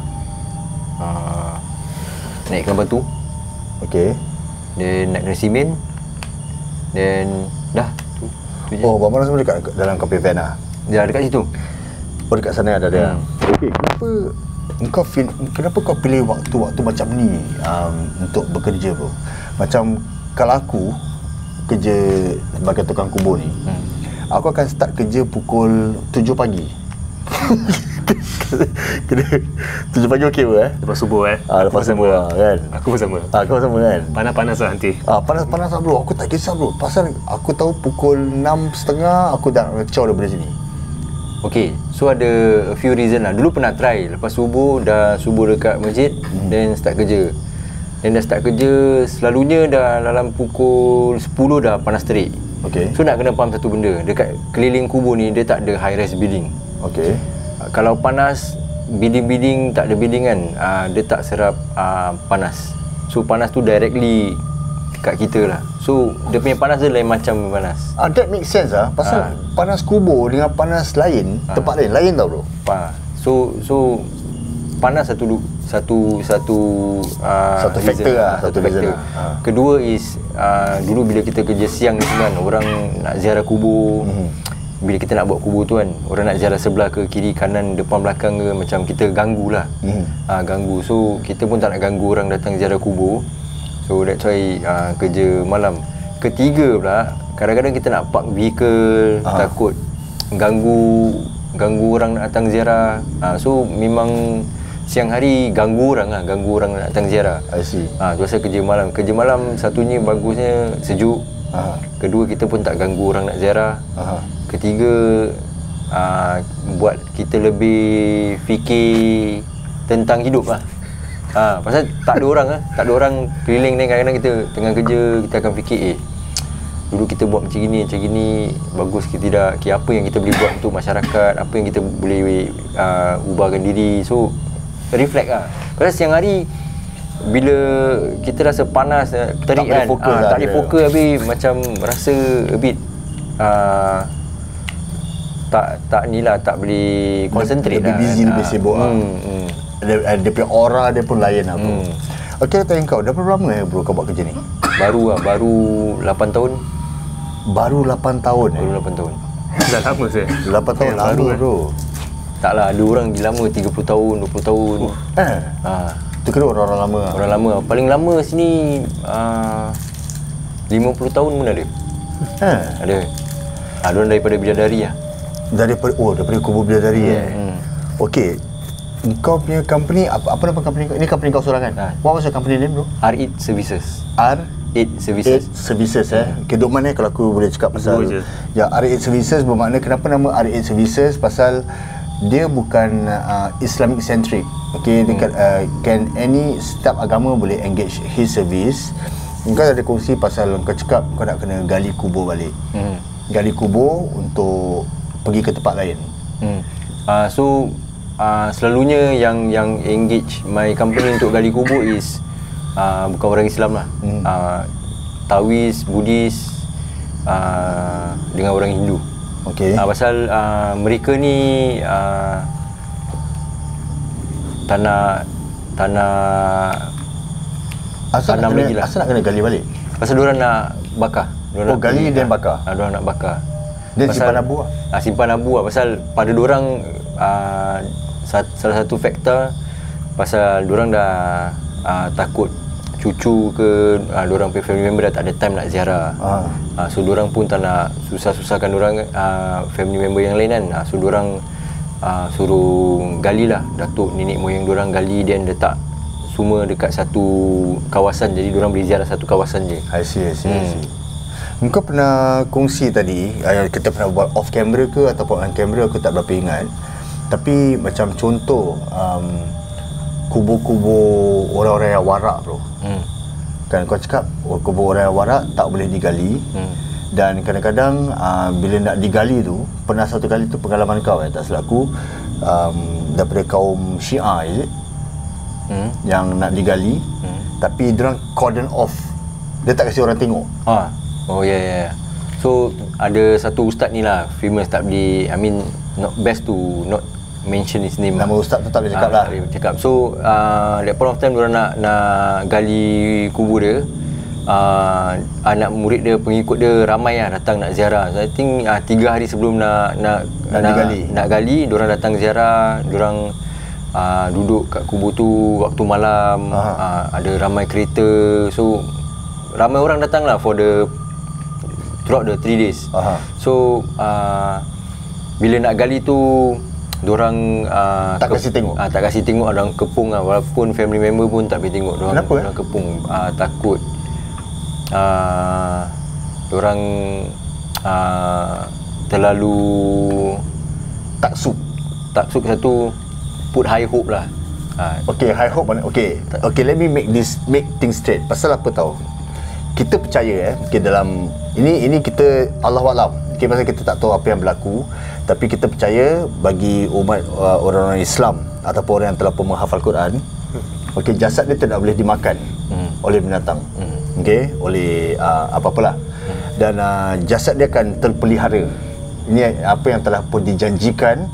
Naikkan batu. Okey. Then nak kena simen. Then dah tu je. Oh, Bang Manas semua dekat dalam kopi van lah? Ya, dekat situ. Oh, dekat sana ada dia. Okey, kenapa kau pilih waktu-waktu macam ni untuk bekerja bro? Macam kalau aku kerja sebagai tukang kubur ni, aku akan start kerja pukul 7 pagi. Kena 7 pagi okey apa Lepas subuh lepas subuh lah kan. Aku pun sama. Kau sama kan? Panas-panas lah nanti. Panas-panas lah bro. Aku tak kisah bro. Pasal aku tahu pukul 6.30 aku dah kacau daripada sini. Okay, so ada a few reason lah. Dulu pernah try, lepas subuh, dah subuh dekat masjid, then start kerja. Then dah start kerja, selalunya dah dalam pukul 10 dah panas terik. Okay. So nak kena faham satu benda, dekat keliling kubur ni dia tak ada high rise building. Okay. Kalau panas, building tak ada building kan, dia tak serap panas. So panas tu directly kat kita lah. So dia punya panas dia lain macam panas. That makes sense pasal panas kubur dengan panas lain, tempat lain tau bro. So panas satu factor lah. Satu factor. Kedua is dulu bila kita kerja siang ni kan, orang nak ziarah kubur. Bila kita nak buat kubur tu kan, orang nak ziarah sebelah ke kiri kanan depan belakang ke, macam kita ganggu lah. Ganggu. So kita pun tak nak ganggu orang datang ziarah kubur. So that's why kerja malam. Ketiga pula, kadang-kadang kita nak park vehicle, takut ganggu orang nak datang ziarah. So memang siang hari ganggu orang nak datang ziarah. I see. Tu pasal kerja malam. Kerja malam satunya bagusnya sejuk. Kedua, kita pun tak ganggu orang nak ziarah. Ketiga, buat kita lebih fikir tentang hidup lah. Pasal tak ada orang keliling ni. Kadang-kadang kita tengah kerja, kita akan fikir dulu kita buat macam gini bagus ke tidak, apa yang kita boleh buat untuk masyarakat, apa yang kita boleh ubahkan diri. So reflect lah. Pasal siang hari bila kita rasa panas, terik kan, tak boleh fokus habis macam rasa a bit tak boleh concentrate lebih lah. Busy, lebih sibuk Dia punya aura dia pun lain lah bro. Okay, tanya kau, dah berapa lama bro kau buat kerja ni? Baru 8 tahun. Baru 8 tahun? Baru 8 tahun. Dah lama saya. 8 tahun lama bro. Taklah, ada orang lama 30 tahun, 20 tahun. Itu kira orang-orang lama lah. Orang lama. Paling lama sini 50 tahun pun ada. Ada. Diorang daripada bidadari lah. Daripada kubur bidadari Okey. Kau punya company, apa nama company kau? Ini company kau seorang kan? What was your company name bro? R8 Services. R8 Services Okay, duk mana kalau aku boleh cakap pasal R8 Services bermakna kenapa nama R8 Services? Pasal dia bukan Islamic centric. Okay, dekat setiap agama boleh engage his service. Kau ada kongsi pasal kau cakap kau nak kena gali kubur balik. Gali kubur untuk pergi ke tempat lain? Selalunya yang engage my company untuk gali kubur is bukan orang Islam lah. Taoist, Buddhis, dengan orang Hindu. Okey. Pasal mereka ni tanah Asal tanam lagi lah. Asal nak kena gali balik? Pasal diorang nak bakar. Oh, gali dan bakar? Diorang nak bakar. Dan simpan abu lah? Simpan abu lah. Pasal pada diorang salah satu faktor pasal diorang dah takut cucu ke diorang punya family member dah tak ada time nak ziarah. So diorang pun tak nak susah-susahkan diorang family member yang lain kan. So diorang suruh gali lah. Datuk nenek moyang diorang gali dan letak semua dekat satu kawasan. Jadi diorang boleh ziarah satu kawasan je. I see. Engkau pernah kongsi tadi, kita pernah buat off camera ke ataupun on camera, aku tak berapa ingat. Tapi macam contoh kubur-kubur orang-orang yang warak bro. Kan kau cakap kubur orang yang warak tak boleh digali. Dan kadang-kadang bila nak digali tu, pernah satu kali tu pengalaman kau tak silap aku, daripada kaum Syiah is it? Yang nak digali, tapi diorang cordon off, dia tak kasi orang tengok. Oh yeah. So ada satu ustaz ni lah famous, tak boleh, I mean not best to not mention his name. Nama ustaz tu tak boleh cakap lah. Tak boleh cakap. So that point of time diorang nak gali kubur dia. Anak murid dia, pengikut dia ramai lah datang nak ziarah. So I think 3 hari sebelum nak gali, diorang datang ziarah. Diorang duduk kat kubur tu waktu malam. Ada ramai kereta. So ramai orang datang lah throughout the 3 days. So bila nak gali tu, diorang tak kasi tengok. Tak kasi tengok, orang kepung lah. Walaupun family member pun tak boleh tengok. Kenapa? Diorang kepung, takut diorang terlalu taksub satu, put high hope lah. Okay, high hope mana? Okay, let me make things straight. Pasal apa tahu? Kita percaya okay, dalam ini kita Allahualam. Okay, pasal kita tak tahu apa yang berlaku, tapi kita percaya bagi umat orang-orang Islam ataupun orang yang telah pun menghafal Quran, okay, jasad dia tidak boleh dimakan oleh binatang. Okay, oleh apa-apalah. Dan jasad dia akan terpelihara. Ini apa yang telah pun dijanjikan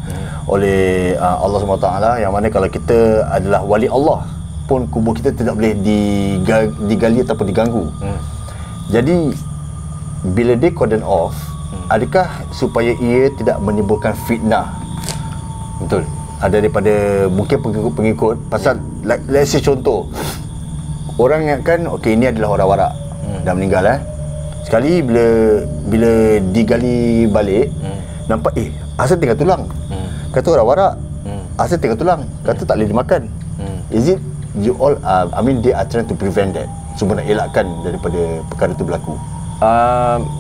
oleh Allah SWT, yang mana kalau kita adalah wali Allah pun kubur kita tidak boleh digali ataupun diganggu. Jadi bila dia cordon off, adakah supaya ia tidak menimbulkan fitnah? Betul. Ada daripada mungkin pengikut-pengikut pasal let's say contoh, orang ingatkan okey ini adalah orang warak dah meninggal sekali bila digali balik nampak asal tinggal tulang. Kata orang warak asal tinggal tulang, kata tak boleh dimakan. Is it you all I mean they are trying to prevent that, cuma nak elakkan daripada perkara itu berlaku?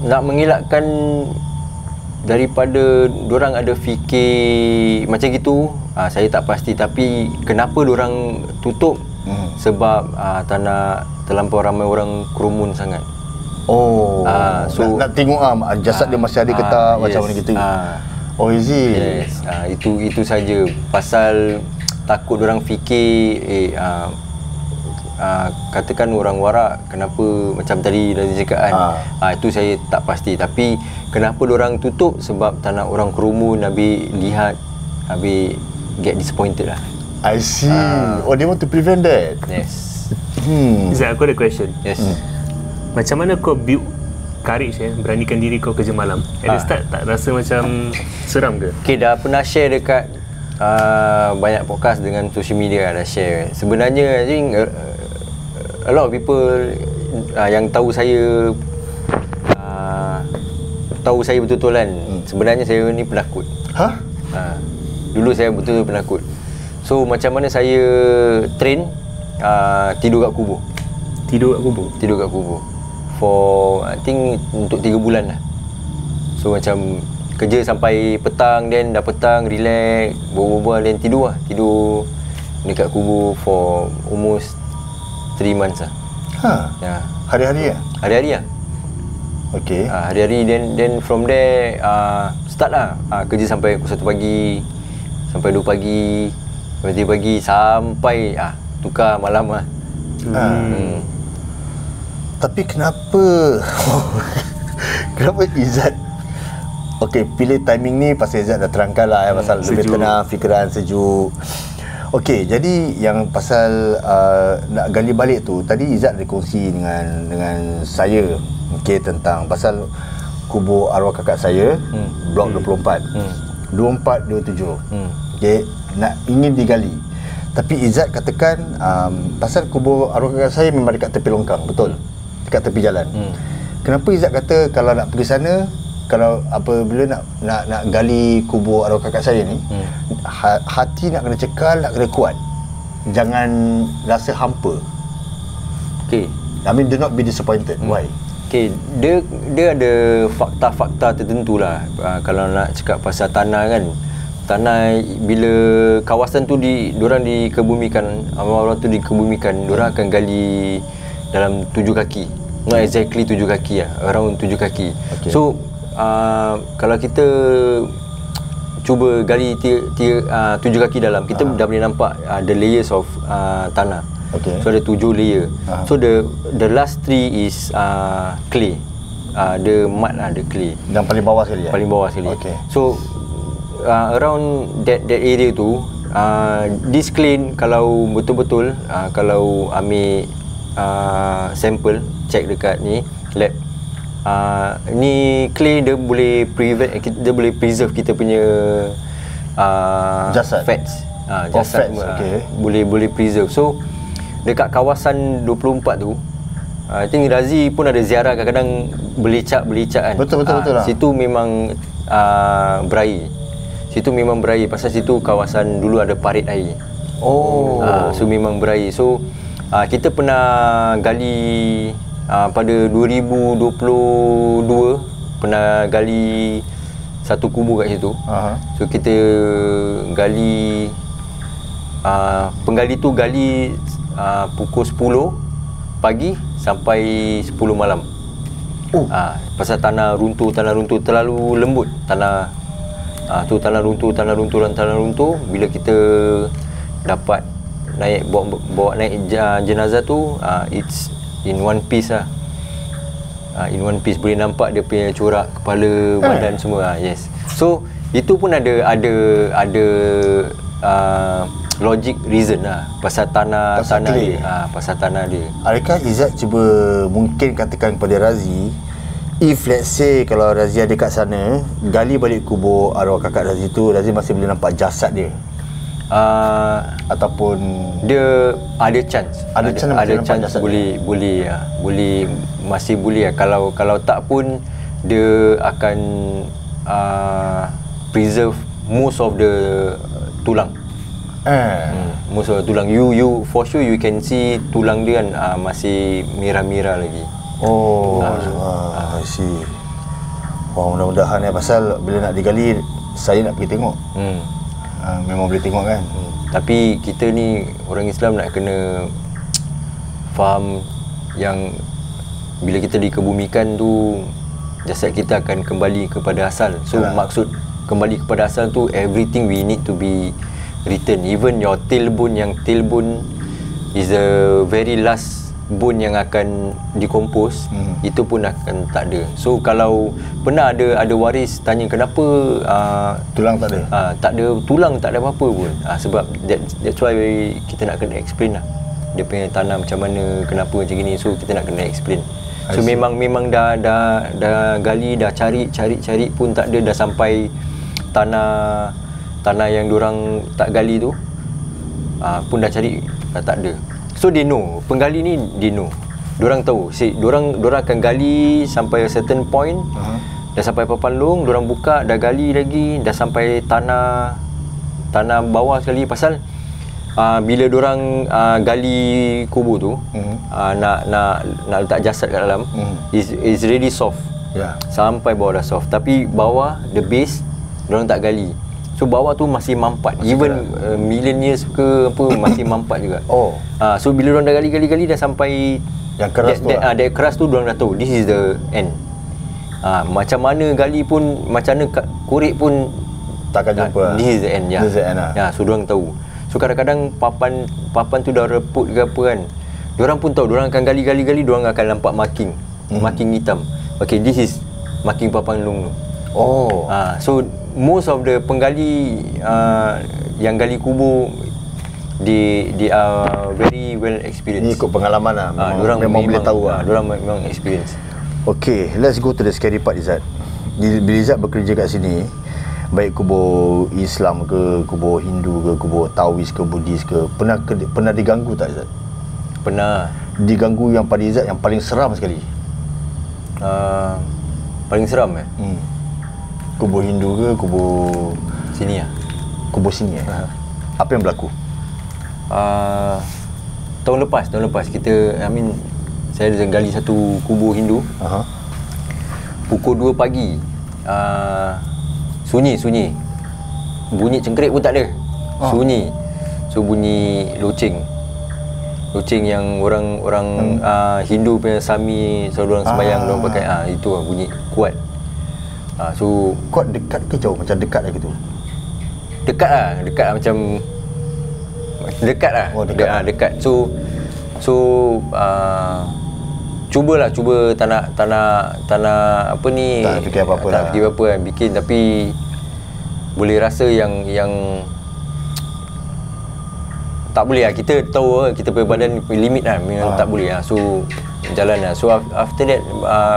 Nak mengelakkan daripada diorang ada fikir macam gitu, saya tak pasti. Tapi kenapa diorang tutup? Sebab tak nak terlampau ramai orang kerumun sangat. So nak tengok jasad dia masih ada ke tak, macam mana gitu. Oh, is it? Yes, itu saja. Pasal takut diorang fikir katakan orang warak, kenapa macam tadi dah cakap kan. Itu saya tak pasti. Tapi kenapa diorang tutup? Sebab tak nak orang kerumun, habis lihat, habis get disappointed lah. I see. They want to prevent that. Yes. Zat, aku ada question. Yes. Macam mana kau build courage beranikan diri kau kerja malam? At the start tak rasa macam seram ke? Okay, dah pernah share dekat banyak podcast dengan social media, dah share. Sebenarnya I think a lot of people yang tahu saya betul-betul kan, sebenarnya saya ni penakut. Dulu saya betul-betul penakut. So macam mana saya train tidur kat kubur. Tidur kat kubur For I think untuk 3 bulan lah. So macam kerja sampai petang, then dah petang relax, berbual-bual, then tidur lah. Tidur dekat kubur for almost 3 months lah. Ya. Hari-hari lah? Hari-hari lah. Okay. Hari-hari then from there start lah kerja sampai pukul 1 pagi sampai 2 pagi sampai 3 pagi sampai tukar malam lah. Tapi kenapa kenapa Izzat pilih timing ni? Pasal Izzat dah terangkan lah pasal lebih tenang, fikiran sejuk. Jadi yang pasal nak gali balik tu, tadi Izzat ada kongsi dengan saya tentang pasal kubur arwah kakak saya, blok 24 2427 nak ingin digali. Tapi Izzat katakan pasal kubur arwah kakak saya memang dekat tepi longkang, betul? Dekat tepi jalan. Kenapa Izzat kata kalau nak pergi sana, kalau apabila nak gali kubur arwah kakak saya ni, hati nak kena cekal, nak kena kuat, jangan rasa hampa. I mean, do not be disappointed. Why? Dia ada fakta-fakta tertentu lah. Kalau nak cakap pasal tanah kan, tanah bila kawasan tu diorang dikebumikan, orang tu dikebumikan, diorang akan gali dalam 7 kaki. Not exactly 7 kaki lah, around 7 kaki. So kalau kita cuba gali 7 kaki dalam, kita dah boleh nampak the layers of tanah. So ada 7 layer. So the last 3 is clay. The mud lah, the clay. Yang paling bawah sekali. Paling bawah sekali. So around that area tu, this clay kalau betul-betul kalau ambil sampel, check dekat ni lab, ni clay dia boleh prevent, dia boleh preserve kita punya jasad, fats. Jasad boleh preserve. So dekat kawasan 24 tu, I think Razi pun ada ziarah, kadang-kadang belicak kan. Betul lah. Situ memang berair. Situ memang berair pasal situ kawasan dulu ada parit air. So memang berair. So kita pernah gali pada 2022 pernah gali satu kubur kat situ. So kita gali, penggali tu gali pukul 10 pagi sampai 10 malam. Pasal tanah runtuh terlalu lembut tanah. Tu tanah runtuh. Bila kita dapat naik bawa naik jenazah tu, it's in one piece lah. In one piece boleh nampak dia punya corak kepala, badan semua. Yes. So itu pun ada logic reason lah pasal tanah dia. Pasal tanah dia. Adakah Izzat cuba mungkin katakan kepada Razi, if let's say kalau Razi ada kat sana, gali balik kubur arwah kakak Razi tu, Razi masih boleh nampak jasad dia? Ataupun dia ada chance boleh masih boleh. Kalau tak pun dia akan preserve most of the tulang. Most of the tulang, you for sure you can see tulang dia kan masih merah-merah lagi. I see. Mudah-mudahan pasal bila nak digali saya nak pergi tengok. Memang boleh tengok kan. Tapi kita ni orang Islam nak kena faham yang bila kita dikebumikan tu, jasad kita akan kembali kepada asal. So maksud kembali kepada asal tu, everything we need to be return. Even your tailbone is the very last bone yang akan decompose, itu pun akan tak ada. So kalau pernah ada waris tanya kenapa tulang tak ada, tak ada tulang, tak ada apa-apa pun, sebab that's why kita nak kena explain lah dia punya tanah macam mana, kenapa macam gini. So kita nak kena explain. So memang dah gali, dah cari pun tak ada. Dah sampai tanah yang diorang tak gali tu pun dah cari, dah tak ada. So they know, penggali ni they know, diorang tahu. Diorang akan gali sampai a certain point, dah sampai papan long, diorang buka, dah gali lagi, dah sampai tanah bawah sekali. Pasal bila diorang gali kubur tu, nak letak jasad kat dalam, is really soft. Sampai bawah dah soft, tapi bawah the base diorang tak gali. So bawah tu masih mampat, even million years ke apa masih mampat juga. So bila diorang dah gali dah sampai yang keras tu, that keras tu, diorang dah tahu this is the end. Macam mana gali pun, macam mana korek pun takkan jumpa. This is the end. This is the end lah. So diorang tahu. So kadang-kadang papan tu dah reput ke apa kan, diorang pun tahu. Diorang akan gali-gali, diorang akan nampak marking hitam. Okay, this is marking papan lung tu. So most of the penggali yang gali kubur, they are very well experienced. Ni ikut pengalaman lah. Memang boleh tahu lah. Diorang memang experience. Okay, let's go to the scary part, Izzat. Bila Izzat bekerja kat sini, baik kubur Islam ke, kubur Hindu ke, kubur Taois ke, Buddhis ke, pernah diganggu tak, Izzat? Pernah. Diganggu yang pada Izzat yang paling seram sekali? Paling seram Kubur Hindu ke, kubur sini lah. Kubur sini Apa yang berlaku? Tahun lepas kita, saya ada gali satu kubur Hindu. Pukul 2 pagi. Sunyi. Bunyi cengkerik pun tak ada. Sunyi. So bunyi loceng yang orang Hindu punya sami, so orang sembahyang, orang pakai itu lah, bunyi kuat. So kuat dekat ke jauh? Macam dekat lah gitu? Dekat lah macam dekat lah. Dekat. So cuba tak nak apa ni, tak fikir apa-apa tak fikir apa-apa kan, bikin, tapi boleh rasa yang tak boleh lah. Kita tahu kita punya badan limit lah, memang tak boleh lah. So jalan lah. So after that,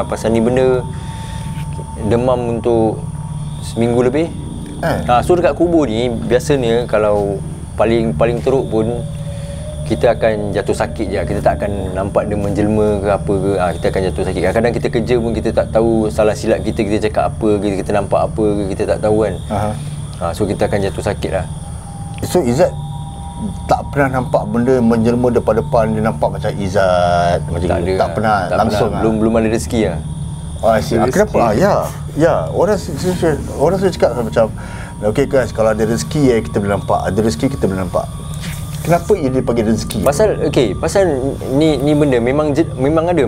pasal ni benda demam untuk seminggu lebih. So dekat kubur ni biasanya kalau paling teruk pun kita akan jatuh sakit je. Kita tak akan nampak dia menjelma ke apa ke. Kita akan jatuh sakit. Kadang-kadang kita kerja pun kita tak tahu salah silap kita cakap apa ke, kita nampak apa ke, kita tak tahu kan. So kita akan jatuh sakit lah. So Izzat tak pernah nampak benda menjelma depan-depan, dia nampak macam Izzat macam tak gitu? Ada, tak pernah langsung pernah. Belum ada rezeki lah. Kenapa? Ya. Orang selalu cakap macam, okey guys, kalau ada rezeki kita boleh nampak. Ada rezeki kita boleh nampak. Kenapa ia dipanggil rezeki? Pasal ni benda memang ada.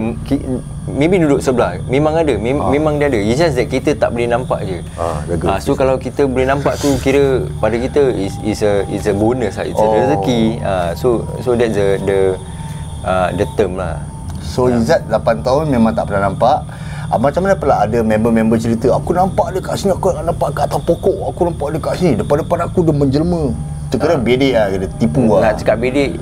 Maybe duduk sebelah, memang ada, memang dia ada. It's just that kita tak boleh nampak je. So kalau kita boleh nampak tu, kira pada kita is a bonus lah, it's a rezeki. So that's the term lah. So Izzat 8 tahun memang tak pernah nampak. Macam mana pula ada member-member cerita, aku nampak dia kat sini, aku nampak kat atas pokok, aku nampak dia kat sini, depan-depan aku dia menjelma. Terkira bedek lah, kena tipu lah. Nak cakap bedek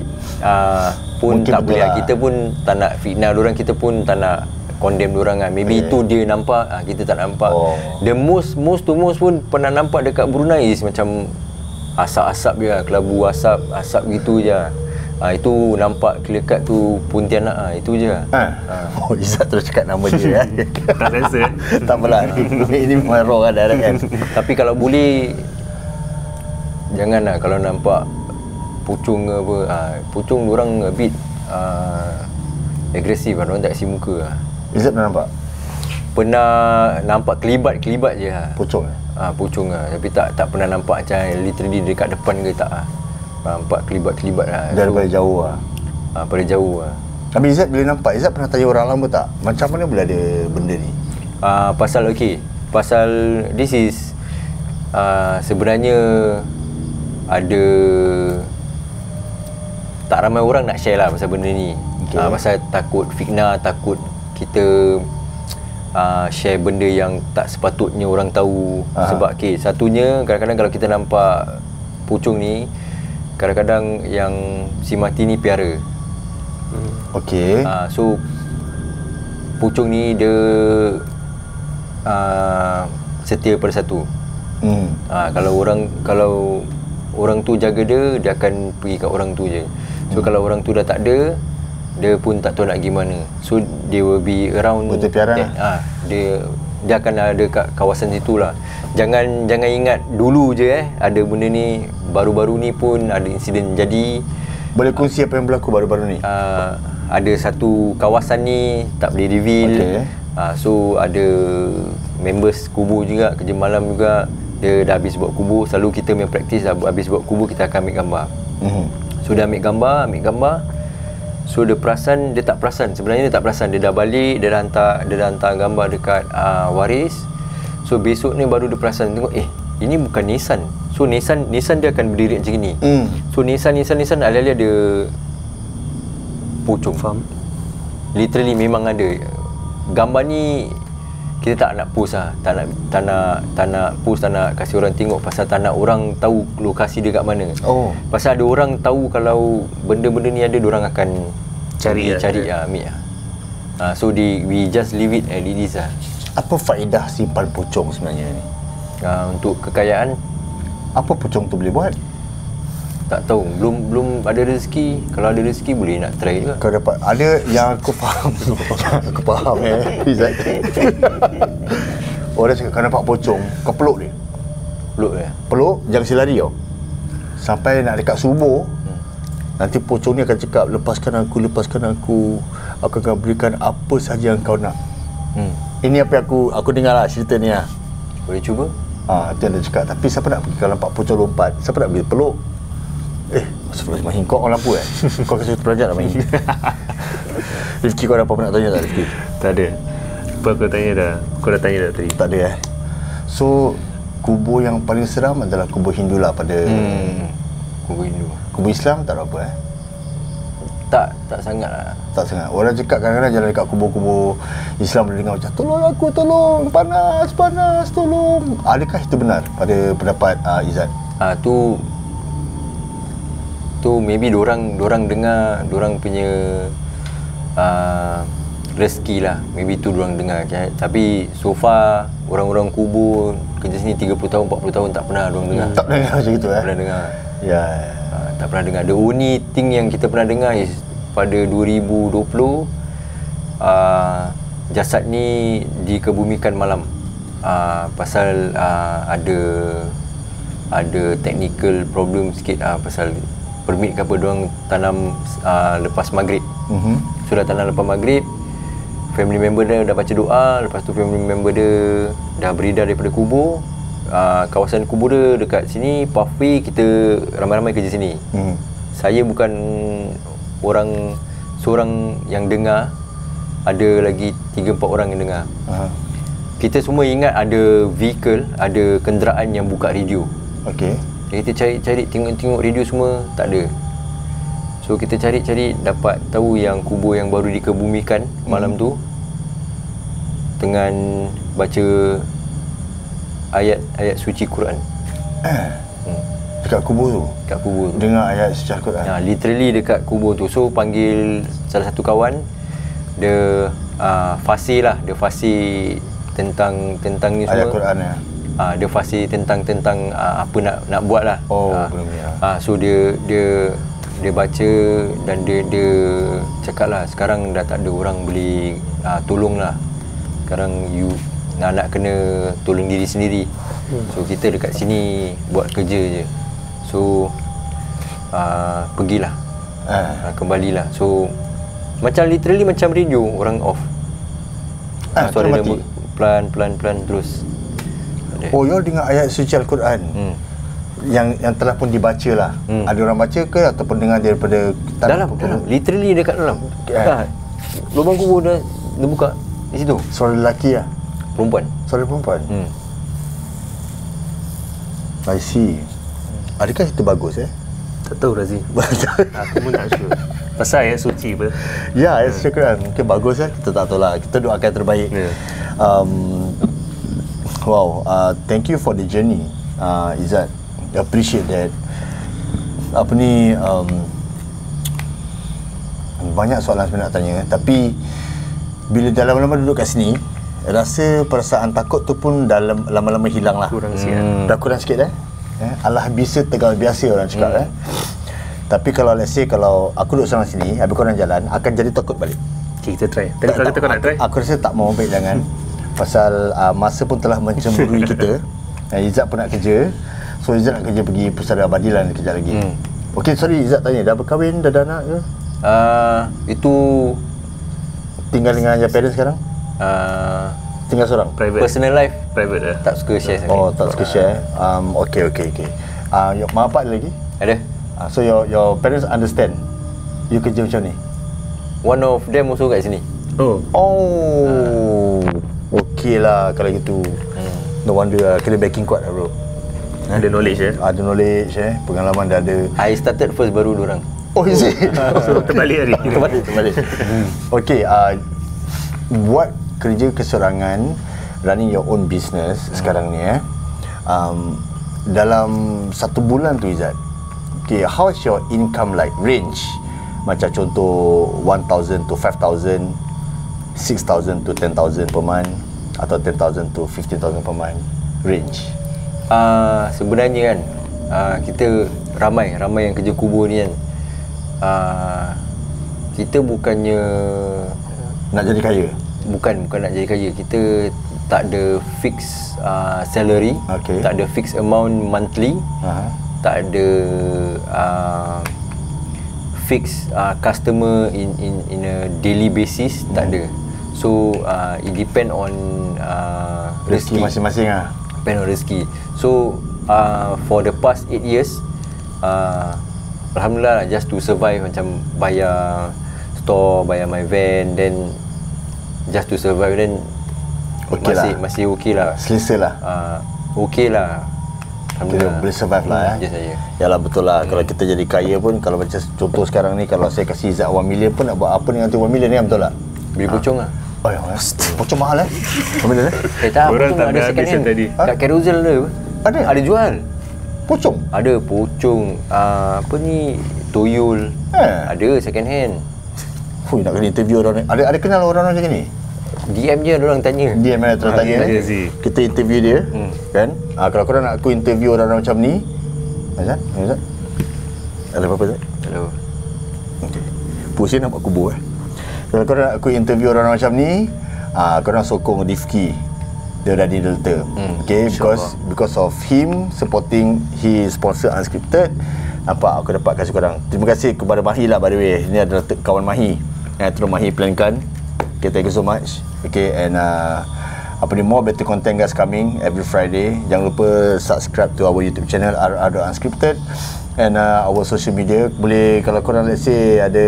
pun mungkin tak boleh lah. Kita pun tak nak fitnah diorang, kita pun tak nak condemn diorang kan. Maybe itu dia nampak, kita tak nampak. The most pun pernah nampak dekat Brunei is macam asap-asap je lah, kelabu asap gitu je. Itu nampak clear cut tu Pontianak itu je lah. Izzat terus cakap nama dia Tak sensor. Tak apalah, ini memang raw kan. Tapi kalau boleh, janganlah kalau nampak pucung ke apa. Pucung diorang a bit agresif lah, diorang tak kasi muka lah. Izzat pernah nampak? Pernah nampak kelibat je lah. Pucung? Pucung lah. Tapi tak pernah nampak macam literally dekat depan ke, tak lah. Nampak kelibat lah. Daripada jauh lah? Pada jauh lah. Tapi Izzat bila nampak, Izzat pernah tanya orang lama tak? Macam mana boleh ada benda ni? Pasal this is sebenarnya ada, tak ramai orang nak share lah pasal benda ni. Pasal takut fitnah, takut kita share benda yang tak sepatutnya orang tahu. Sebab satunya, kadang-kadang kalau kita nampak pucung ni, kadang-kadang yang si mati ni piara. So pucung ni dia setia pada satu. Kalau orang tu jaga dia akan pergi kat orang tu je. So kalau orang tu dah tak ada, dia pun tak tahu nak gimana. So they will be around. Betul piara. Dia akan ada kat kawasan situ lah. Jangan ingat dulu je ada benda ni. Baru-baru ni pun ada insiden jadi. Boleh kongsi apa yang berlaku baru-baru ni? Ada satu kawasan ni tak boleh reveal. So ada members kubur juga, kerja malam juga. Dia dah habis buat kubur. Selalu kita punya praktis dah habis buat kubur, kita akan ambil gambar. So dah ambil gambar. So dia perasan, dia tak perasan. Sebenarnya dia tak perasan. Dia dah balik, dia dah hantar gambar dekat waris. So besok ni baru dia perasan, tengok ini bukan Nissan. So Nissan dia akan berdiri macam ni. So Nissan alih-alih ada pocong. Faham? Literally memang ada. Gambar ni kita tak nak post lah. Tak nak post, tak nak kasih orang tengok pasal tak nak orang tahu lokasi dia kat mana. Pasal ada orang tahu kalau benda-benda ni ada, diorang akan cari ambil lah. So we just leave it as it is lah. Apa faedah simpan pocong sebenarnya ni? Untuk kekayaan. Apa pocong tu boleh buat? Tak tahu, belum ada rezeki. Kalau ada rezeki boleh nak try juga. Kau dapat ada yang aku faham. Aku faham Izzat. Orang cakap kau nampak pocong, kau peluk dia. Peluk, jangan silari tau. Sampai nak dekat subuh, nanti pocong ni akan cakap, lepaskan aku akan berikan apa sahaja yang kau nak. Ini apa yang aku dengar lah cerita ni lah. Boleh cuba? Itu yang dia cakap. Tapi siapa nak pergi kalau nampak pocong lompat? Siapa nak pergi peluk? Astagfirullahaladzim, kau on lampu Kau kasi peranjat lah main. Rifki, kau ada apa nak tanya tak, Rifki? Tak ada. Apa aku tanya dah? Kau dah tanya dah tadi? Tak ada So, kubur yang paling seram adalah kubur Hindu lah pada kubur Hindu. Kubur Islam tak ada apa Tak sangat lah. Tak sangat. Orang cakap kadang-kadang jalan dekat kubur-kubur Islam boleh dengar macam, tolong aku, tolong, panas, tolong. Adakah itu benar pada pendapat Izzat? Tu maybe dorang dengar, dorang punya rezeki lah. Maybe tu dorang dengar. Tapi so far orang-orang kubur kerja sini 30 tahun, 40 tahun tak pernah dorang dengar. Tak pernah dengar macam itu Tak pernah dengar. Ya. Tak pernah dengar. The only thing yang kita pernah dengar is pada 2020 jasad ni dikebumikan malam. Pasal ada technical problem sikit pasal permit ke apa, diorang tanam lepas maghrib. Sudah tanam lepas maghrib, family member dia dah baca doa, lepas tu family member dia dah beridar daripada kubur. Kawasan kubur dia dekat sini, pathway, kita ramai-ramai kerja sini. Saya bukan seorang yang dengar, ada lagi 3-4 orang yang dengar. Kita semua ingat ada vehicle, ada kenderaan yang buka radio. Okey. Kita cari tengok radio semua, tak ada. So kita cari dapat tahu yang kubur yang baru dikebumikan malam tu dengan baca ayat suci Quran. Dekat kubur tu? Dekat kubur tu. Dengar ayat suci Quran? Literally dekat kubur tu. So panggil salah satu kawan, dia fasih lah, dia fasih tentang ni semua. Ayat Quran dia fasih tentang apa nak buat lah. So dia baca dan dia cakap lah, sekarang dah tak ada orang boleh tolong lah. Sekarang nak kena tolong diri sendiri. So kita dekat sini buat kerja je. So pergilah, kembalilah. So macam literally macam radio, orang off. Suara dia pelan terus. Oh, you dengar ayat suci Al-Quran yang telah pun dibaca lah. Ada orang baca ke ataupun dengar daripada dalam? Literally dekat dalam. Lubang kubur dia buka di situ. Suara lelaki lah? Perempuan. Suara perempuan? I see. Adakah itu bagus Tak tahu Razi. Aku pun tak sure. Pasal ayat suci apa? Ya, ayat suci Al-Quran. Mungkin bagus kita tak tahu lah. Kita doakan yang terbaik. Wow, thank you for the journey, Izzat. Appreciate that. Banyak soalan sebenarnya nak tanya, tapi bila dah lama-lama duduk kat sini, rasa perasaan takut tu pun dah lama-lama hilang lah. Kurang sikit. Dah kurang sikit Allah bisa tegal biasa orang cakap Tapi kalau let's say kalau aku duduk seorang sini, habis korang jalan, akan jadi takut balik. Okay, kita try. Tadi kau kata kau nak try? Aku rasa tak mau, baik jangan. Pasal masa pun telah mencemburui kita. Izzat pun nak kerja. So Izzat nak kerja pergi Pusara Abadilah kejap lagi. Okey, sorry Izzat tanya, dah berkahwin, dah ada anak ke? Itu tinggal dengan your parents sekarang? Tinggal seorang? Private. Personal life Private dah. tak suka share sangat. Oh, tak suka share. Okey. Mak bapak ada lagi? Ada. So your parents understand you kerja macam ni? one of them also kat sini. Okey lah kalau gitu. No wonder lah, kena backing kuat lah bro. Ada knowledge Ada knowledge pengalaman dah ada. I started first baru diorang. Oh is it? So terbalik hari. Terbalik. Okey, buat kerja keseorangan, running your own business sekarang ni dalam satu bulan tu Izzat, okay, how's your income like range? Macam contoh 1,000 to 5,000, 6,000 to 10,000 per month, atau 10,000 to 15,000 per month range. Sebenarnya kan kita ramai yang kerja kubur ni kan, kita bukannya nak jadi kaya. Bukan nak jadi kaya. Kita tak ada fix salary, tak ada fix amount monthly, tak ada fix customer in a daily basis, tak ada. So it depend on rezeki masing-masing depend on rezeki. So for the past 8 years alhamdulillah just to survive, macam bayar store, bayar my van, then just to survive, then masih okey lah. Selesa lah. Okey lah. Alhamdulillah. Boleh survive lah Ya saya. Yalah betul lah. Kalau kita jadi kaya pun, kalau macam contoh sekarang ni, kalau saya kasih Izzat 1 million pun nak buat apa dengan tu 1 million ni, betul tak? Beli pocong lah. Oh ya, pocong mahal 1 million tak, orang pocong tak ada second hand tadi. kat Carousel ada. Ada jual. Pocong? Ada pocong, apa ni, tuyul. Ada second hand. Hui, nak kena interview orang ni. Ada kenal orang macam ni? DM je orang tanya. DM terus tanya. Kita interview dia, kan? Kalau korang nak aku interview orang macam ni, Azat? Ada apa-apa Azat? Hello. Okey. Pusing nak buat kubur Kalau korang nak aku interview orang macam ni, korang sokong Rifki, dia dari Delta. Okay, because of him supporting his sponsor Unscripted, nampak aku dapat kasih korang. Terima kasih kepada Mahi lah, by the way. Ini adalah kawan Mahi yang terus Mahi plankan. Okay, thank you so much. Okay, and more better content guys coming every Friday. Jangan lupa subscribe to our YouTube channel RR.Unscripted, and our social media. Boleh, kalau korang let's say ada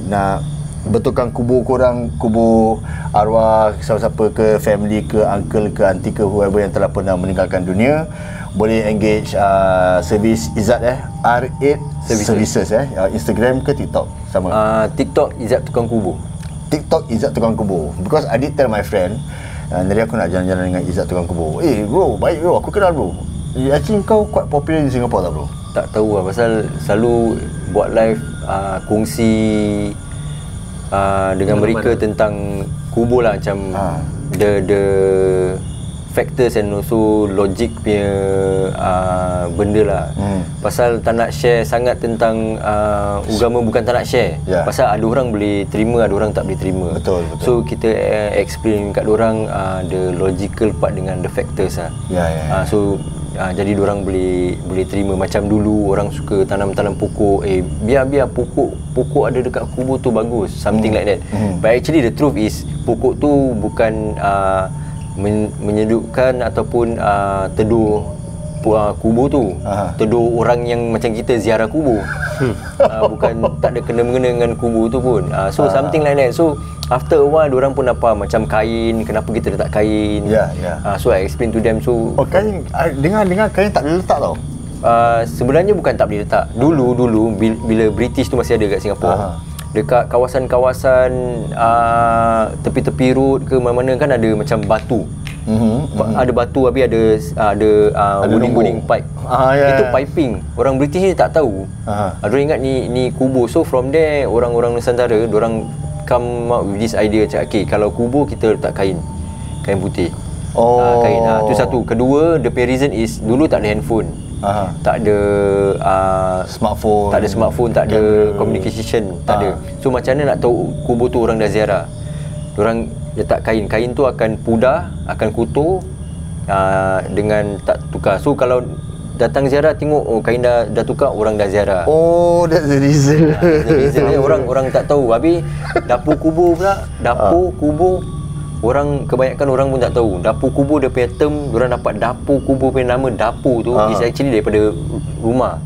nak betulkan kubur korang, kubur arwah siapa-siapa ke, family ke, uncle ke, auntie ke, whoever yang telah pernah meninggalkan dunia, boleh engage servis Izzat R8 Services Instagram ke TikTok sama? TikTok Izzat Tukang Kubur. TikTok Izzat Tukang Kubur. Because I did tell my friend, nanti aku nak jalan-jalan dengan Izzat Tukang Kubur. Bro, baik bro, aku kenal bro. Actually kau quite popular di Singapore tak bro? Tak tahu lah, pasal selalu buat live kongsi dengan mereka tentang kubur lah, macam the factors and also logic punya benda lah. Pasal tak nak share sangat tentang agama, bukan tak nak share. Pasal ada orang boleh terima, ada orang tak boleh terima. Betul. So kita explain kat orang the logical part dengan the factors lah. So jadi diorang boleh terima. Macam dulu orang suka tanam pokok, biar pokok ada dekat kubur tu bagus, something like that. But actually the truth is pokok tu bukan menyedukkan ataupun teduh kubur tu. Teduh orang yang macam kita ziarah kubur. Bukan, tak ada kena-mengena dengan kubur tu pun. So something like that. So after a while diorang pun apa, macam kain, kenapa kita letak kain. So I explain to them. So kain, dengar kain tak boleh letak tau. Sebenarnya bukan tak boleh letak. Dulu bila British tu masih ada kat Singapura, dekat kawasan-kawasan tepi-tepi road ke mana-mana kan ada macam batu. Ada batu, habis ada wooding pipe. Itu piping. Orang British ni tak tahu. Diorang ingat ni kubur. So from there orang-orang Nusantara diorang come up with this idea, macam okay, kalau kubur kita letak kain putih. Kain. Tu satu. Kedua, the reason is dulu tak ada handphone. Tak ada smartphone, tak ada communication, tak ada. So macam mana nak tahu kubur tu orang dah ziarah? Diorang letak kain tu akan pudar, akan kotor dengan tak tukar. So kalau datang ziarah tengok kain dah tukar, orang dah ziarah. That's the reason. Orang tak tahu. Habis dapur kubur pula, kubur, kebanyakan orang pun tak tahu. Dapur kubur dia punya term, diorang dapat dapur kubur punya nama dapur tu is actually daripada rumah.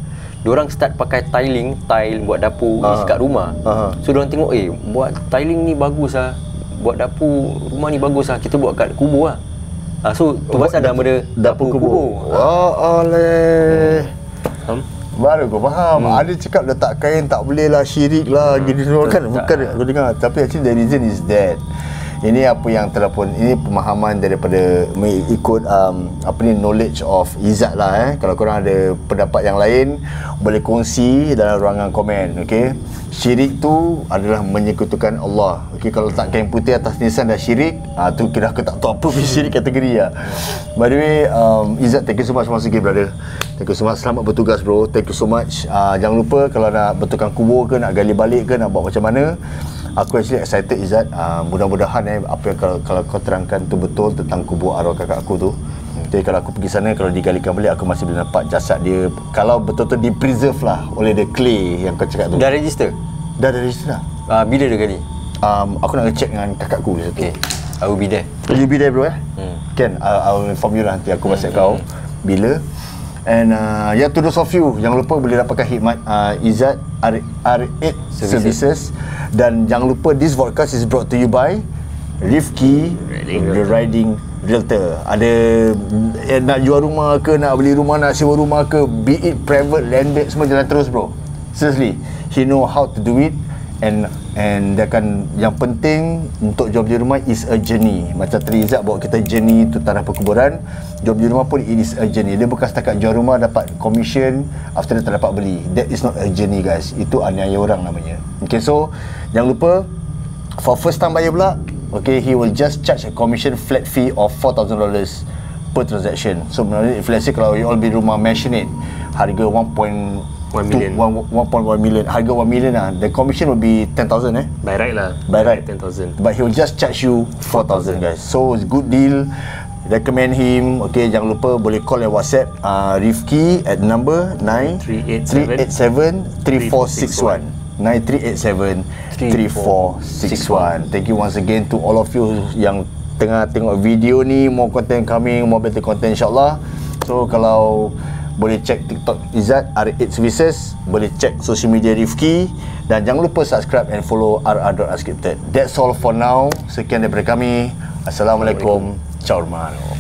diorang start pakai tile buat dapur kat rumah. So diorang tengok buat tiling ni bagus lah, buat dapur rumah ni bagus lah, kita buat kat kubur lah. So tu pasal nama dia dapur kubur. Oleh. Baru kau faham. Ada cakap letak kain tak boleh lah, syirik lah, gini semua kan. Bukan aku dengar. Tapi actually the reason is that ini apa yang terapun, ini pemahaman daripada ikut knowledge of Izzat lah. Kalau korang ada pendapat yang lain, boleh kongsi dalam ruangan komen. Okay, syirik tu adalah menyekutukan Allah. Okay, kalau letak kain putih atas nisan dah syirik, tu kira aku tak tahu apa pun syirik kategori lah. By the way, Izzat, thank you so much once again, brother. Thank you so much, selamat bertugas bro. Thank you so much. Jangan lupa kalau nak betulkan kubur ke, nak gali balik ke, nak buat macam mana, aku actually excited Izzat. Mudah-mudahan apa yang kalau kau terangkan tu betul tentang kubur arwah kakak aku tu. Jadi kalau aku pergi sana, kalau digalikan balik, aku masih boleh nampak jasad dia. Kalau betul-betul di-preserve lah oleh the clay yang kau cakap tu. Dah register? Dah register dah. Bila dia gali? Aku nak check dengan kakakku di situ. Okay, I will be there. You be there bro Kan, I will inform you lah nanti. Aku WhatsApp kau bila. And to those of you, jangan lupa boleh dapatkan khidmat Izzat R8 Services. Dan jangan lupa this podcast is brought to you by Rifki The Riding Realtor. Ada nak jual rumah ke, nak beli rumah, nak sewa rumah ke, be it private, landed, semua jalan terus bro. Seriously, he know how to do it. And dia akan, yang penting untuk jual beli rumah is a journey. Macam tadi Izzat bawa kita journey tu tanah perkuburan, jual beli rumah pun it is a journey. Dia bukan setakat jual rumah dapat commission, after that tak dapat beli. That is not a journey guys. Itu aniaya orang namanya. Okay, so jangan lupa for first time buyer pula, okay, he will just charge a commission flat fee of $4,000 per transaction. So if let's say kalau you all beli rumah mansionette harga 1.1 million, harga 1 million lah, the commission will be 10,000 By right lah. By right 10,000. But he will just charge you 4,000 guys. So it's good deal. Recommend him. Okay, jangan lupa boleh call and WhatsApp Rifki at number 9387-3461. 9387-3461. Thank you once again to all of you yang tengah tengok video ni. More content coming, more better content insyaAllah. So kalau boleh check TikTok Izzat R8 Services, boleh check social media Rifki, dan jangan lupa subscribe and follow RR.Unscripted. That's all for now. Sekian daripada kami. Assalamualaikum. Ciao hermano.